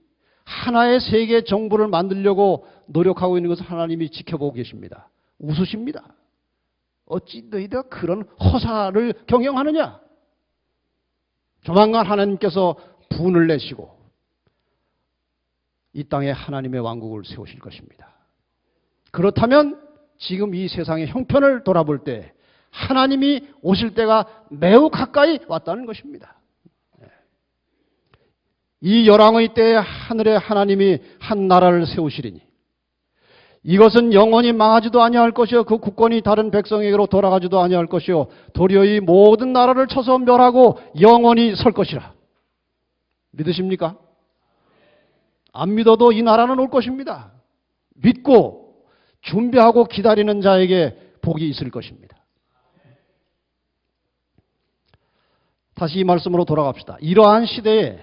하나의 세계 정부를 만들려고 노력하고 있는 것을 하나님이 지켜보고 계십니다. 웃으십니다. 어찌 너희가 그런 허사를 경영하느냐? 조만간 하나님께서 분을 내시고 이 땅에 하나님의 왕국을 세우실 것입니다. 그렇다면 지금 이 세상의 형편을 돌아볼 때 하나님이 오실 때가 매우 가까이 왔다는 것입니다. 이 열왕의 때에 하늘에 하나님이 한 나라를 세우시리니 이것은 영원히 망하지도 아니할 것이요 그 국권이 다른 백성에게로 돌아가지도 아니할 것이요 도리어 이 모든 나라를 쳐서 멸하고 영원히 설 것이라. 믿으십니까? 안 믿어도 이 나라는 올 것입니다. 믿고 준비하고 기다리는 자에게 복이 있을 것입니다. 다시 이 말씀으로 돌아갑시다. 이러한 시대에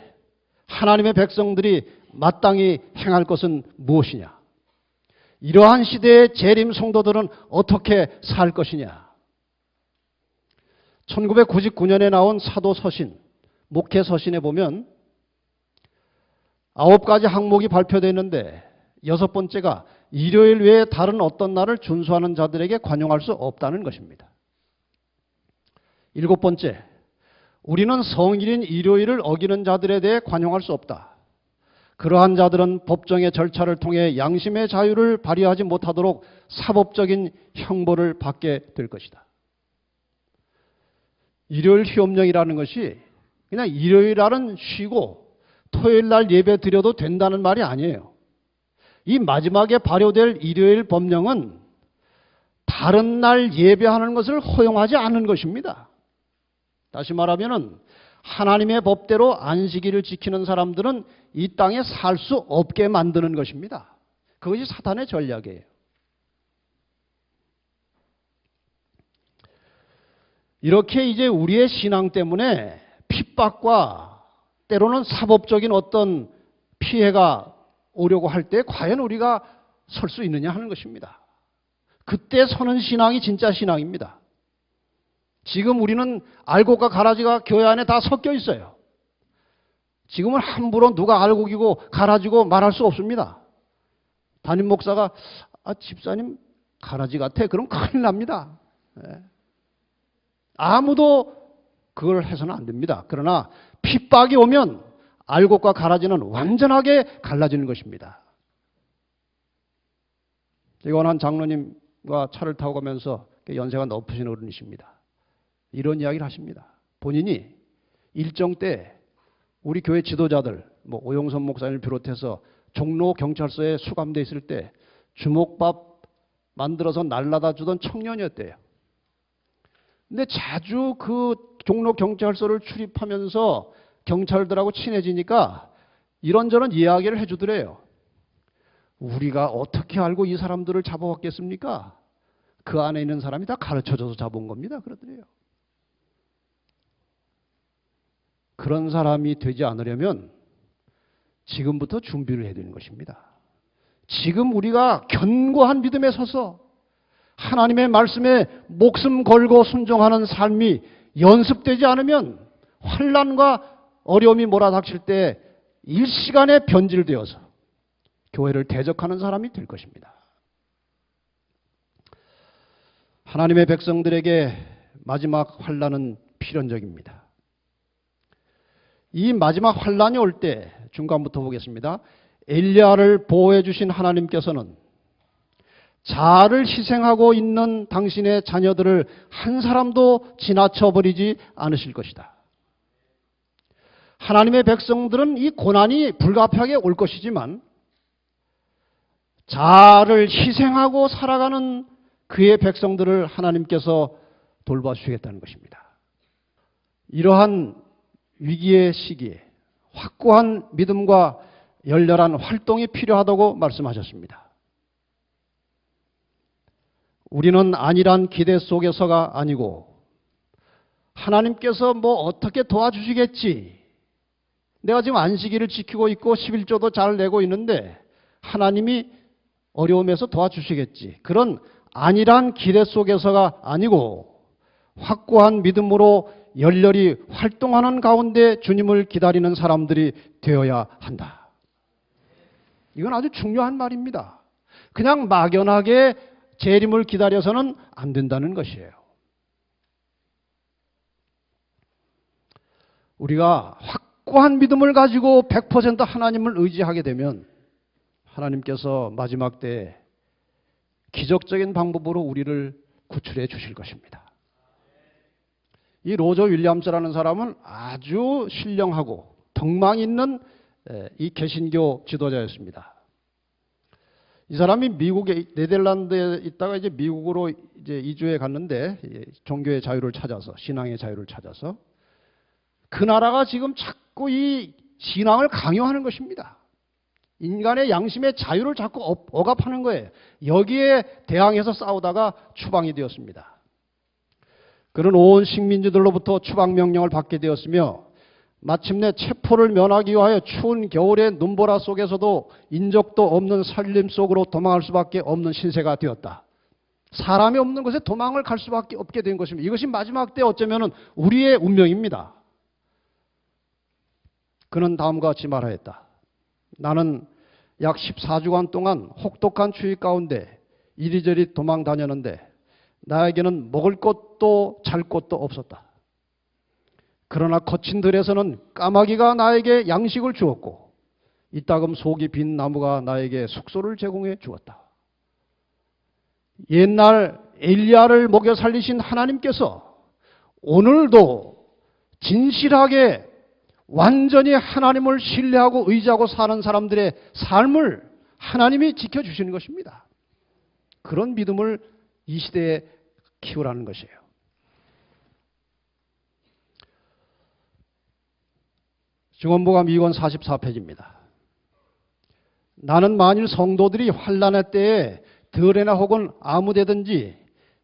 하나님의 백성들이 마땅히 행할 것은 무엇이냐? 이러한 시대의 재림 성도들은 어떻게 살 것이냐? 1999년에 나온 사도 서신, 목회 서신에 보면 9가지 항목이 발표되어 있는데 6번째가 일요일 외에 다른 어떤 날을 준수하는 자들에게 관용할 수 없다는 것입니다. 7번째, 우리는 성일인 일요일을 어기는 자들에 대해 관용할 수 없다. 그러한 자들은 법정의 절차를 통해 양심의 자유를 발휘하지 못하도록 사법적인 형벌을 받게 될 것이다. 일요일 휴업령이라는 것이 그냥 일요일 날은 쉬고 토요일 날 예배 드려도 된다는 말이 아니에요. 이 마지막에 발효될 일요일 법령은 다른 날 예배하는 것을 허용하지 않는 것입니다. 다시 말하면은 하나님의 법대로 안식일을 지키는 사람들은 이 땅에 살 수 없게 만드는 것입니다. 그것이 사탄의 전략이에요. 이렇게 이제 우리의 신앙 때문에 핍박과 때로는 사법적인 어떤 피해가 오려고 할 때 과연 우리가 설 수 있느냐 하는 것입니다. 그때 서는 신앙이 진짜 신앙입니다. 지금 우리는 알곡과 가라지가 교회 안에 다 섞여 있어요. 지금은 함부로 누가 알곡이고 가라지고 말할 수 없습니다. 담임 목사가 집사님 가라지 같아. 그럼 큰일 납니다. 아무도 그걸 해서는 안 됩니다. 그러나 핍박이 오면 알곡과 가라지는 완전하게 갈라지는 것입니다. 이건 한 장로님과 차를 타고 가면서 연세가 높으신 어른이십니다. 이런 이야기를 하십니다. 본인이 일정 때 우리 교회 지도자들, 오영선 목사님을 비롯해서 종로 경찰서에 수감돼 있을 때 주먹밥 만들어서 날라다 주던 청년이었대요. 근데 자주 그 종로 경찰서를 출입하면서 경찰들하고 친해지니까 이런저런 이야기를 해주더래요. 우리가 어떻게 알고 이 사람들을 잡아왔겠습니까? 그 안에 있는 사람이 다 가르쳐줘서 잡은 겁니다. 그러더래요. 그런 사람이 되지 않으려면 지금부터 준비를 해야 되는 것입니다. 지금 우리가 견고한 믿음에 서서 하나님의 말씀에 목숨 걸고 순종하는 삶이 연습되지 않으면 환난과 어려움이 몰아닥칠 때 일시간에 변질되어서 교회를 대적하는 사람이 될 것입니다. 하나님의 백성들에게 마지막 환난은 필연적입니다. 이 마지막 환난이 올 때 중간부터 보겠습니다. 엘리야를 보호해 주신 하나님께서는 자아를 희생하고 있는 당신의 자녀들을 한 사람도 지나쳐 버리지 않으실 것이다. 하나님의 백성들은 이 고난이 불가피하게 올 것이지만 자아를 희생하고 살아가는 그의 백성들을 하나님께서 돌봐주시겠다는 것입니다. 이러한 위기의 시기에 확고한 믿음과 열렬한 활동이 필요하다고 말씀하셨습니다. 우리는 안일한 기대 속에서가 아니고 하나님께서 어떻게 도와주시겠지. 내가 지금 안식일을 지키고 있고 11조도 잘 내고 있는데 하나님이 어려움에서 도와주시겠지. 그런 안일한 기대 속에서가 아니고 확고한 믿음으로 열렬히 활동하는 가운데 주님을 기다리는 사람들이 되어야 한다. 이건 아주 중요한 말입니다. 그냥 막연하게 재림을 기다려서는 안 된다는 것이에요. 우리가 확고한 믿음을 가지고 100% 하나님을 의지하게 되면 하나님께서 마지막 때에 기적적인 방법으로 우리를 구출해 주실 것입니다. 이 로저 윌리엄스라는 사람은 아주 신령하고 덕망 있는 이 개신교 지도자였습니다. 이 사람이 미국에 네덜란드에 있다가 이제 미국으로 이제 이주해 갔는데 종교의 자유를 찾아서 신앙의 자유를 찾아서 그 나라가 지금 자꾸 이 신앙을 강요하는 것입니다. 인간의 양심의 자유를 자꾸 억압하는 거예요. 여기에 대항해서 싸우다가 추방이 되었습니다. 그는 온 식민지들로부터 추방 명령을 받게 되었으며 마침내 체포를 면하기 위하여 추운 겨울의 눈보라 속에서도 인적도 없는 산림 속으로 도망할 수밖에 없는 신세가 되었다. 사람이 없는 곳에 도망을 갈 수밖에 없게 된 것입니다. 이것이 마지막 때 어쩌면 우리의 운명입니다. 그는 다음과 같이 말하였다. 나는 약 14주간 동안 혹독한 추위 가운데 이리저리 도망 다녔는데 나에게는 먹을 것도 잘 곳도 없었다. 그러나 거친 들에서는 까마귀가 나에게 양식을 주었고 이따금 속이 빈 나무가 나에게 숙소를 제공해 주었다. 옛날 엘리야를 먹여 살리신 하나님께서 오늘도 진실하게 완전히 하나님을 신뢰하고 의지하고 사는 사람들의 삶을 하나님이 지켜주시는 것입니다. 그런 믿음을 이 시대에 키우라는 것이에요. 증언보감 2권 44페이지입니다. 나는 만일 성도들이 환난의 때에 들에나 혹은 아무데든지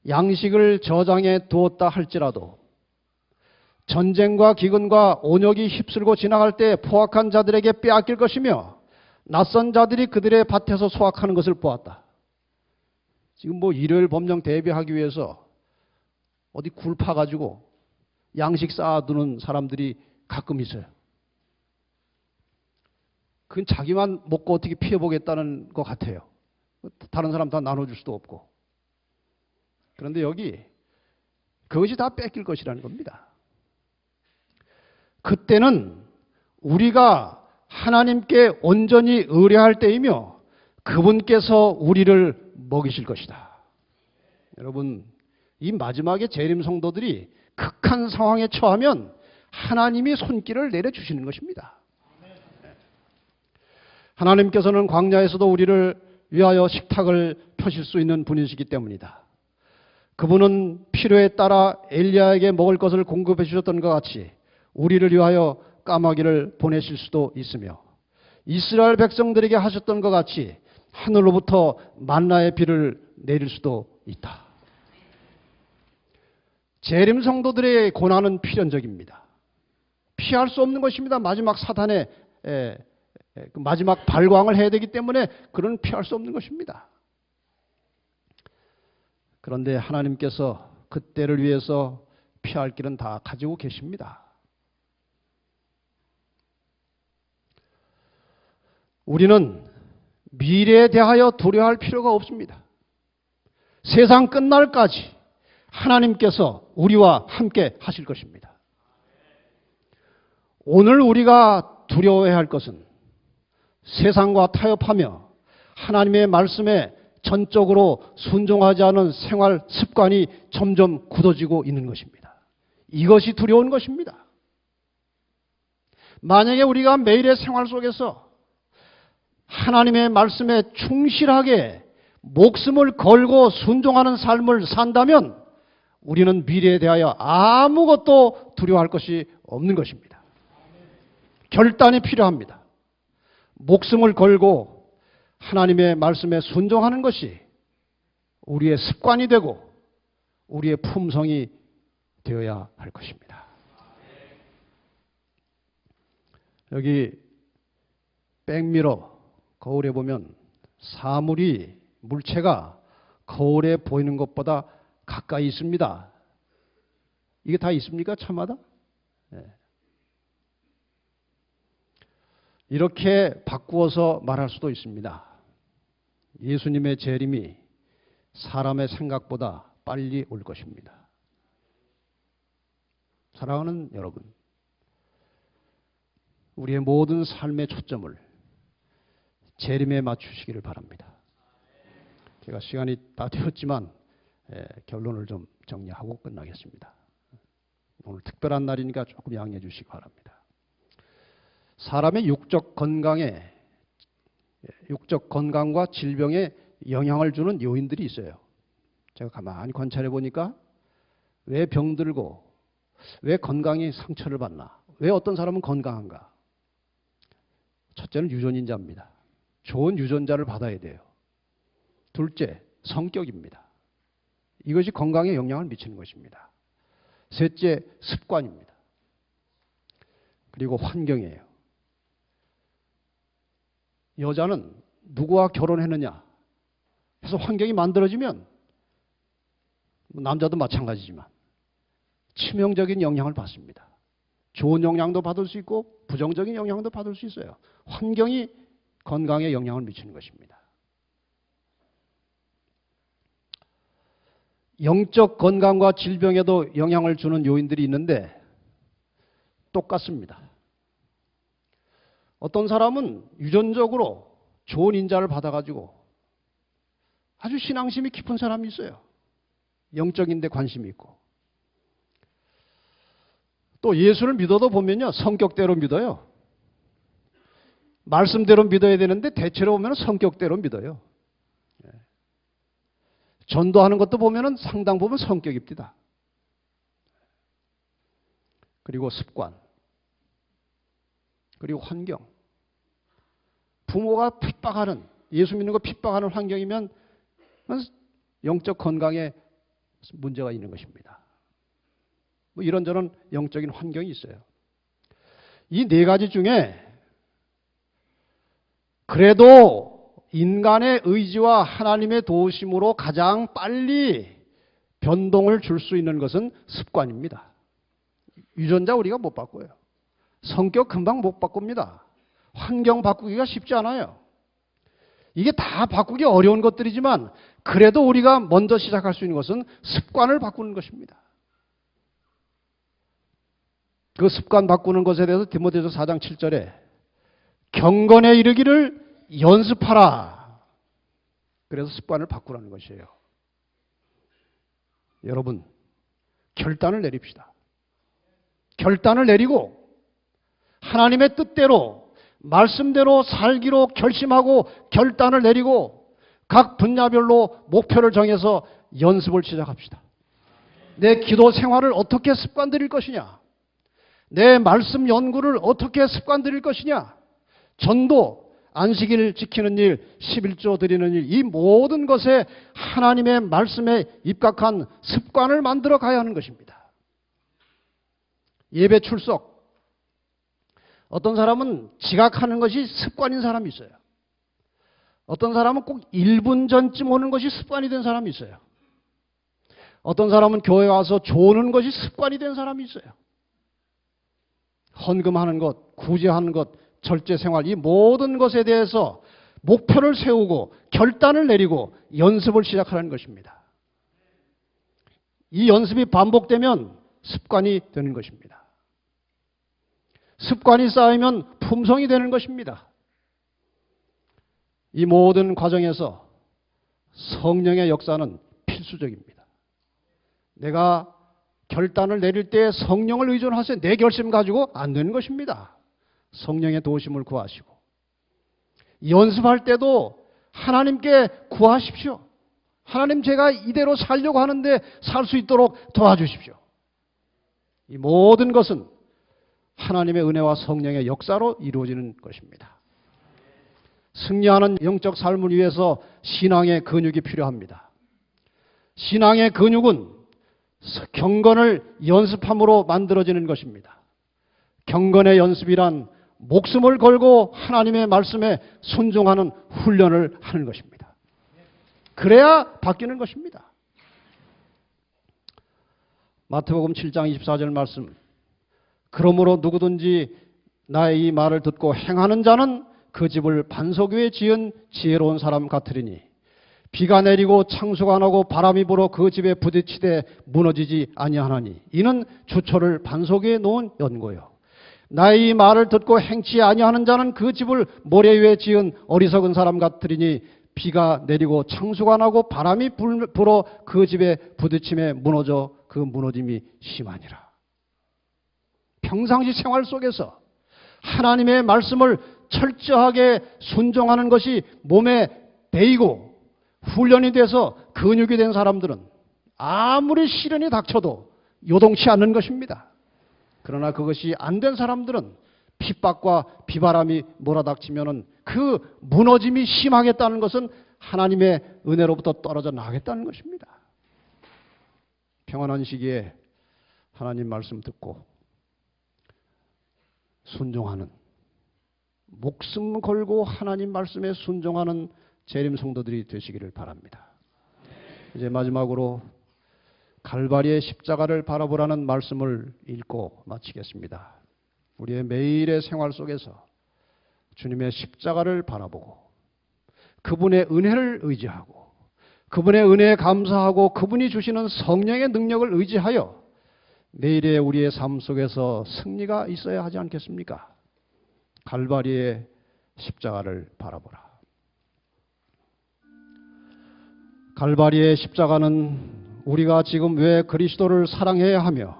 양식을 저장해 두었다 할지라도 전쟁과 기근과 온역이 휩쓸고 지나갈 때 포악한 자들에게 빼앗길 것이며 낯선 자들이 그들의 밭에서 소확하는 것을 보았다. 지금 일요일 법령 대비하기 위해서 어디 굴 파가지고 양식 쌓아두는 사람들이 가끔 있어요. 그건 자기만 먹고 어떻게 피해보겠다는 것 같아요. 다른 사람 다 나눠줄 수도 없고. 그런데 여기 그것이 다 뺏길 것이라는 겁니다. 그때는 우리가 하나님께 온전히 의뢰할 때이며 그분께서 우리를 먹이실 것이다. 여러분, 이 마지막에 재림 성도들이 극한 상황에 처하면 하나님이 손길을 내려주시는 것입니다. 하나님께서는 광야에서도 우리를 위하여 식탁을 펴실 수 있는 분이시기 때문이다. 그분은 필요에 따라 엘리야에게 먹을 것을 공급해 주셨던 것 같이 우리를 위하여 까마귀를 보내실 수도 있으며 이스라엘 백성들에게 하셨던 것 같이 하늘로부터 만나의 비를 내릴 수도 있다. 재림 성도들의 고난은 필연적입니다. 피할 수 없는 것입니다. 마지막 사탄의 마지막 발광을 해야 되기 때문에 그런 피할 수 없는 것입니다. 그런데 하나님께서 그때를 위해서 피할 길은 다 가지고 계십니다. 우리는 미래에 대하여 두려워할 필요가 없습니다. 세상 끝날까지 하나님께서 우리와 함께 하실 것입니다. 오늘 우리가 두려워해야 할 것은 세상과 타협하며 하나님의 말씀에 전적으로 순종하지 않은 생활 습관이 점점 굳어지고 있는 것입니다. 이것이 두려운 것입니다. 만약에 우리가 매일의 생활 속에서 하나님의 말씀에 충실하게 목숨을 걸고 순종하는 삶을 산다면 우리는 미래에 대하여 아무것도 두려워할 것이 없는 것입니다. 결단이 필요합니다. 목숨을 걸고 하나님의 말씀에 순종하는 것이 우리의 습관이 되고 우리의 품성이 되어야 할 것입니다. 여기 백미러 거울에 보면 사물이 물체가 거울에 보이는 것보다 가까이 있습니다. 이게 다 있습니까? 차마다? 네. 이렇게 바꾸어서 말할 수도 있습니다. 예수님의 재림이 사람의 생각보다 빨리 올 것입니다. 사랑하는 여러분, 우리의 모든 삶의 초점을 재림에 맞추시기를 바랍니다. 제가 시간이 다 되었지만 결론을 좀 정리하고 끝나겠습니다. 오늘 특별한 날이니까 조금 양해해 주시기 바랍니다. 사람의 육적 건강과 질병에 영향을 주는 요인들이 있어요. 제가 가만히 관찰해 보니까 왜 병들고 왜 건강이 상처를 받나? 왜 어떤 사람은 건강한가? 첫째는 유전인자입니다. 좋은 유전자를 받아야 돼요. 둘째, 성격입니다. 이것이 건강에 영향을 미치는 것입니다. 셋째, 습관입니다. 그리고 환경이에요. 여자는 누구와 결혼했느냐 해서 환경이 만들어지면 남자도 마찬가지지만 치명적인 영향을 받습니다. 좋은 영향도 받을 수 있고 부정적인 영향도 받을 수 있어요. 환경이 건강에 영향을 미치는 것입니다. 영적 건강과 질병에도 영향을 주는 요인들이 있는데 똑같습니다. 어떤 사람은 유전적으로 좋은 인자를 받아가지고 아주 신앙심이 깊은 사람이 있어요. 영적인 데 관심이 있고. 또 예수를 믿어도 보면요, 성격대로 믿어요. 말씀대로 믿어야 되는데 대체로 보면 성격대로 믿어요. 전도하는 것도 보면 상당 부분 성격입니다. 그리고 습관, 그리고 환경. 부모가 핍박하는, 예수 믿는 거 핍박하는 환경이면 영적 건강에 문제가 있는 것입니다. 뭐 이런저런 영적인 환경이 있어요. 이 네 가지 중에 그래도 인간의 의지와 하나님의 도우심으로 가장 빨리 변동을 줄 수 있는 것은 습관입니다. 유전자 우리가 못 바꿔요. 성격 금방 못 바꿉니다. 환경 바꾸기가 쉽지 않아요. 이게 다 바꾸기 어려운 것들이지만 그래도 우리가 먼저 시작할 수 있는 것은 습관을 바꾸는 것입니다. 그 습관 바꾸는 것에 대해서 디모데후서 4장 7절에 경건에 이르기를 연습하라. 그래서 습관을 바꾸라는 것이에요. 여러분, 결단을 내립시다. 결단을 내리고 하나님의 뜻대로 말씀대로 살기로 결심하고 결단을 내리고 각 분야별로 목표를 정해서 연습을 시작합시다. 내 기도 생활을 어떻게 습관 들일 것이냐? 내 말씀 연구를 어떻게 습관 들일 것이냐? 전도, 안식일 지키는 일, 11조 드리는 일, 이 모든 것에 하나님의 말씀에 입각한 습관을 만들어 가야 하는 것입니다. 예배 출석. 어떤 사람은 지각하는 것이 습관인 사람이 있어요. 어떤 사람은 꼭 1분 전쯤 오는 것이 습관이 된 사람이 있어요. 어떤 사람은 교회 와서 조는 것이 습관이 된 사람이 있어요. 헌금하는 것, 구제하는 것, 절제 생활, 이 모든 것에 대해서 목표를 세우고 결단을 내리고 연습을 시작하는 것입니다. 이 연습이 반복되면 습관이 되는 것입니다. 습관이 쌓이면 품성이 되는 것입니다. 이 모든 과정에서 성령의 역사는 필수적입니다. 내가 결단을 내릴 때 성령을 의존하세요. 내 결심 가지고 안 되는 것입니다. 성령의 도우심을 구하시고 연습할 때도 하나님께 구하십시오. 하나님, 제가 이대로 살려고 하는데 살 수 있도록 도와주십시오. 이 모든 것은 하나님의 은혜와 성령의 역사로 이루어지는 것입니다. 승리하는 영적 삶을 위해서 신앙의 근육이 필요합니다. 신앙의 근육은 경건을 연습함으로 만들어지는 것입니다. 경건의 연습이란 목숨을 걸고 하나님의 말씀에 순종하는 훈련을 하는 것입니다. 그래야 바뀌는 것입니다. 마태복음 7장 24절 말씀, 그러므로 누구든지 나의 이 말을 듣고 행하는 자는 그 집을 반석 위에 지은 지혜로운 사람 같으리니 비가 내리고 창수가 안 하고 바람이 불어 그 집에 부딪히되 무너지지 아니하나니 이는 주초를 반석 위에 놓은 연고요. 나의 이 말을 듣고 행치 아니하는 자는 그 집을 모래 위에 지은 어리석은 사람 같으리니 비가 내리고 창수가 안 하고 바람이 불어 그 집에 부딪힘에 무너져 그 무너짐이 심하니라. 평상시 생활 속에서 하나님의 말씀을 철저하게 순종하는 것이 몸에 배이고 훈련이 돼서 근육이 된 사람들은 아무리 시련이 닥쳐도 요동치 않는 것입니다. 그러나 그것이 안 된 사람들은 핍박과 비바람이 몰아닥치면은 그 무너짐이 심하겠다는 것은 하나님의 은혜로부터 떨어져 나가겠다는 것입니다. 평안한 시기에 하나님 말씀 듣고 순종하는, 목숨 걸고 하나님 말씀에 순종하는 재림 성도들이 되시기를 바랍니다. 이제 마지막으로 갈바리의 십자가를 바라보라는 말씀을 읽고 마치겠습니다. 우리의 매일의 생활 속에서 주님의 십자가를 바라보고 그분의 은혜를 의지하고 그분의 은혜에 감사하고 그분이 주시는 성령의 능력을 의지하여 매일의 우리의 삶 속에서 승리가 있어야 하지 않겠습니까? 갈바리의 십자가를 바라보라. 갈바리의 십자가는 우리가 지금 왜 그리스도를 사랑해야 하며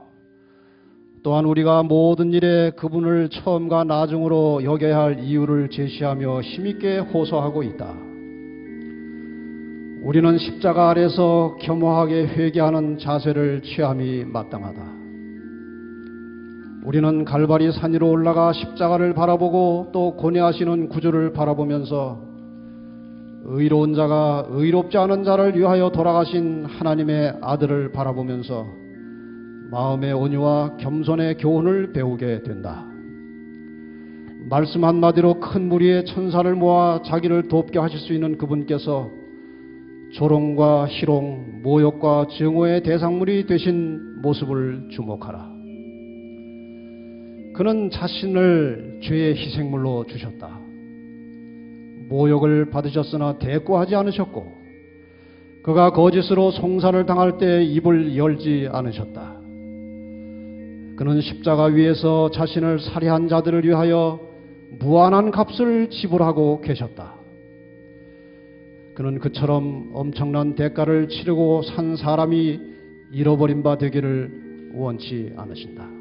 또한 우리가 모든 일에 그분을 처음과 나중으로 여겨야 할 이유를 제시하며 힘있게 호소하고 있다. 우리는 십자가 아래서 겸허하게 회개하는 자세를 취함이 마땅하다. 우리는 갈바리 산 위로 올라가 십자가를 바라보고 또 고뇌하시는 구주를 바라보면서 의로운 자가 의롭지 않은 자를 위하여 돌아가신 하나님의 아들을 바라보면서 마음의 온유와 겸손의 교훈을 배우게 된다. 말씀 한마디로 큰 무리의 천사를 모아 자기를 돕게 하실 수 있는 그분께서 조롱과 희롱, 모욕과 증오의 대상물이 되신 모습을 주목하라. 그는 자신을 죄의 희생물로 주셨다. 모욕을 받으셨으나 대꾸하지 않으셨고 그가 거짓으로 송사를 당할 때 입을 열지 않으셨다. 그는 십자가 위에서 자신을 살해한 자들을 위하여 무한한 값을 지불하고 계셨다. 그는 그처럼 엄청난 대가를 치르고 산 사람이 잃어버린 바 되기를 원치 않으신다.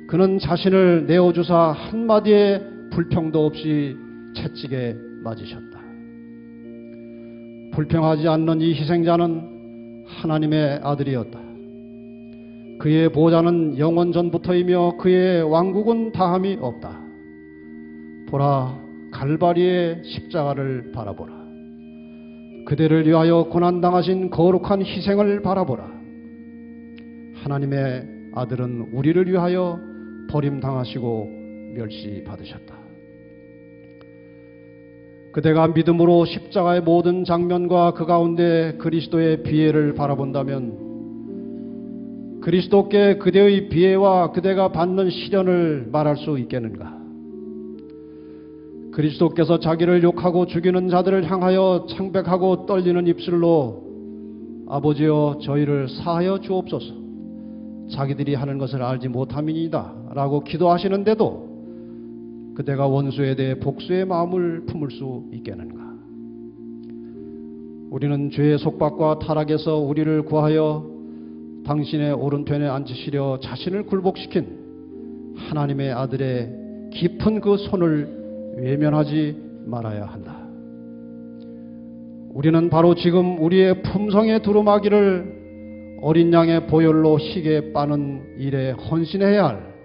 그는 자신을 내어주사 한마디의 불평도 없이 채찍에 맞으셨다. 불평하지 않는 이 희생자는 하나님의 아들이었다. 그의 보좌는 영원 전부터이며 그의 왕국은 다함이 없다. 보라, 갈바리의 십자가를 바라보라. 그대를 위하여 고난당하신 거룩한 희생을 바라보라. 하나님의 아들은 우리를 위하여 버림당하시고 멸시받으셨다. 그대가 믿음으로 십자가의 모든 장면과 그 가운데 그리스도의 비애를 바라본다면 그리스도께 그대의 비애와 그대가 받는 시련을 말할 수 있겠는가? 그리스도께서 자기를 욕하고 죽이는 자들을 향하여 창백하고 떨리는 입술로 아버지여 저희를 사하여 주옵소서, 자기들이 하는 것을 알지 못함이니이다 라고 기도하시는데도 그대가 원수에 대해 복수의 마음을 품을 수 있겠는가? 우리는 죄의 속박과 타락에서 우리를 구하여 당신의 오른편에 앉으시려 자신을 굴복시킨 하나님의 아들의 깊은 그 손을 외면하지 말아야 한다. 우리는 바로 지금 우리의 품성의 두루마기를 어린 양의 보혈로 희게 빠는 일에 헌신해야 할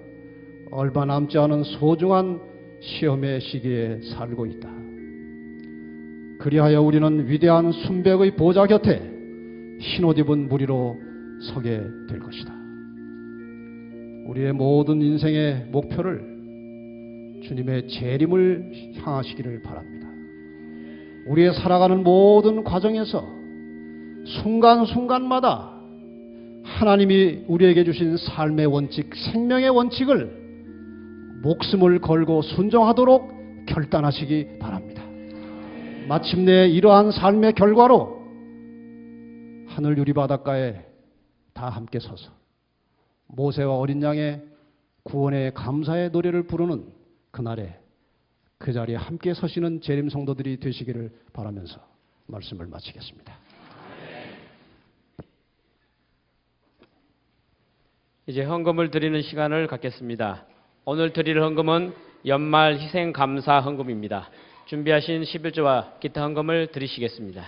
얼마 남지 않은 소중한 시험의 시기에 살고 있다. 그리하여 우리는 위대한 순백의 보좌 곁에 흰옷 입은 무리로 서게 될 것이다. 우리의 모든 인생의 목표를 주님의 재림을 향하시기를 바랍니다. 우리의 살아가는 모든 과정에서 순간순간마다 하나님이 우리에게 주신 삶의 원칙, 생명의 원칙을 목숨을 걸고 순종하도록 결단하시기 바랍니다. 마침내 이러한 삶의 결과로 하늘 유리 바닷가에 다 함께 서서 모세와 어린 양의 구원의 감사의 노래를 부르는 그날에 그 자리에 함께 서시는 재림 성도들이 되시기를 바라면서 말씀을 마치겠습니다. 이제 헌금을 드리는 시간을 갖겠습니다. 오늘 드릴 헌금은 연말 희생 감사 헌금입니다. 준비하신 11조와 기타 헌금을 드리시겠습니다.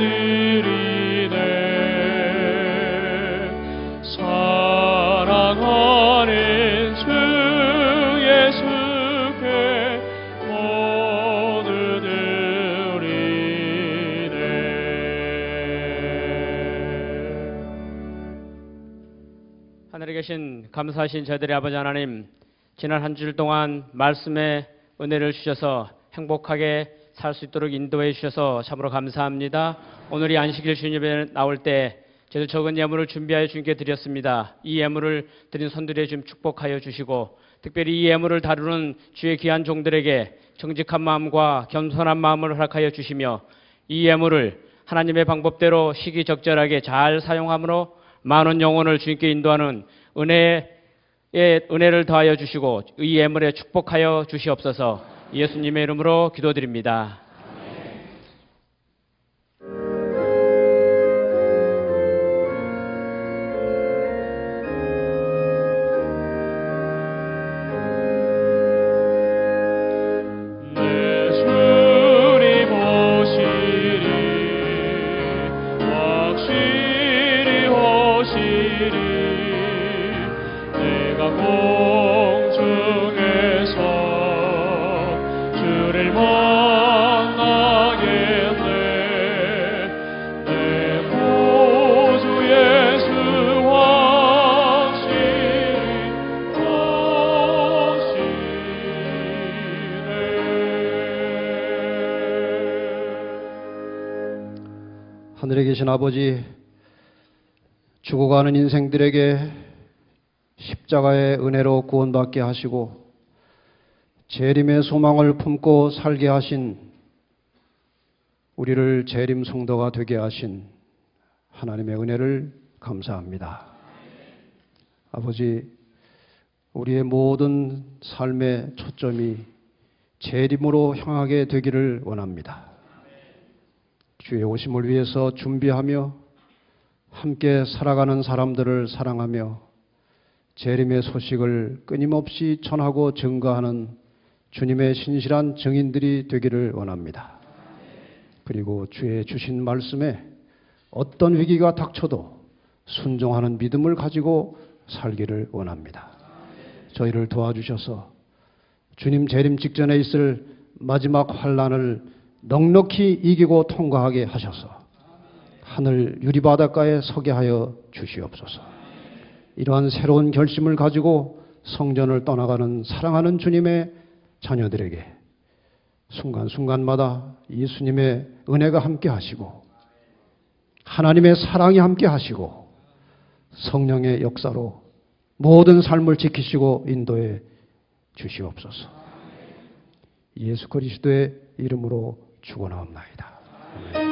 드리네 사랑하는 주 예수께 모두 드리네. 하늘에 계신 감사하신 저희들의 아버지 하나님, 지난 한 주일 동안 말씀의 은혜를 주셔서 행복하게 살 수 있도록 인도해 주셔서 참으로 감사합니다. 오늘 이 안식일 주님에 나올 때 저희들 적은 예물을 준비하여 주님께 드렸습니다. 이 예물을 드린 손들에 좀 축복하여 주시고, 특별히 이 예물을 다루는 주의 귀한 종들에게 정직한 마음과 겸손한 마음을 허락하여 주시며, 이 예물을 하나님의 방법대로 시기적절하게 잘 사용함으로 많은 영혼을 주님께 인도하는 은혜를 더하여 주시고, 이 예물에 축복하여 주시옵소서. 예수님의 이름으로 기도드립니다. 내 주님 오시리 확실히 오시리 내가 공중에서 주를 만나겠네 내 구주 예수 확실히 오시네. 하늘에 계신 아버지, 죽어가는 인생들에게 십자가의 은혜로 구원받게 하시고 재림의 소망을 품고 살게 하신, 우리를 재림 성도가 되게 하신 하나님의 은혜를 감사합니다. 아버지, 우리의 모든 삶의 초점이 재림으로 향하게 되기를 원합니다. 주의 오심을 위해서 준비하며 함께 살아가는 사람들을 사랑하며 재림의 소식을 끊임없이 전하고 증거하는 주님의 신실한 증인들이 되기를 원합니다. 그리고 주의 주신 말씀에 어떤 위기가 닥쳐도 순종하는 믿음을 가지고 살기를 원합니다. 저희를 도와주셔서 주님 재림 직전에 있을 마지막 환난을 넉넉히 이기고 통과하게 하셔서 하늘 유리바닷가에 서게 하여 주시옵소서. 이러한 새로운 결심을 가지고 성전을 떠나가는 사랑하는 주님의 자녀들에게 순간순간마다 예수님의 은혜가 함께 하시고 하나님의 사랑이 함께 하시고 성령의 역사로 모든 삶을 지키시고 인도해 주시옵소서. 예수 그리스도의 이름으로 축원하옵나이다. 아멘.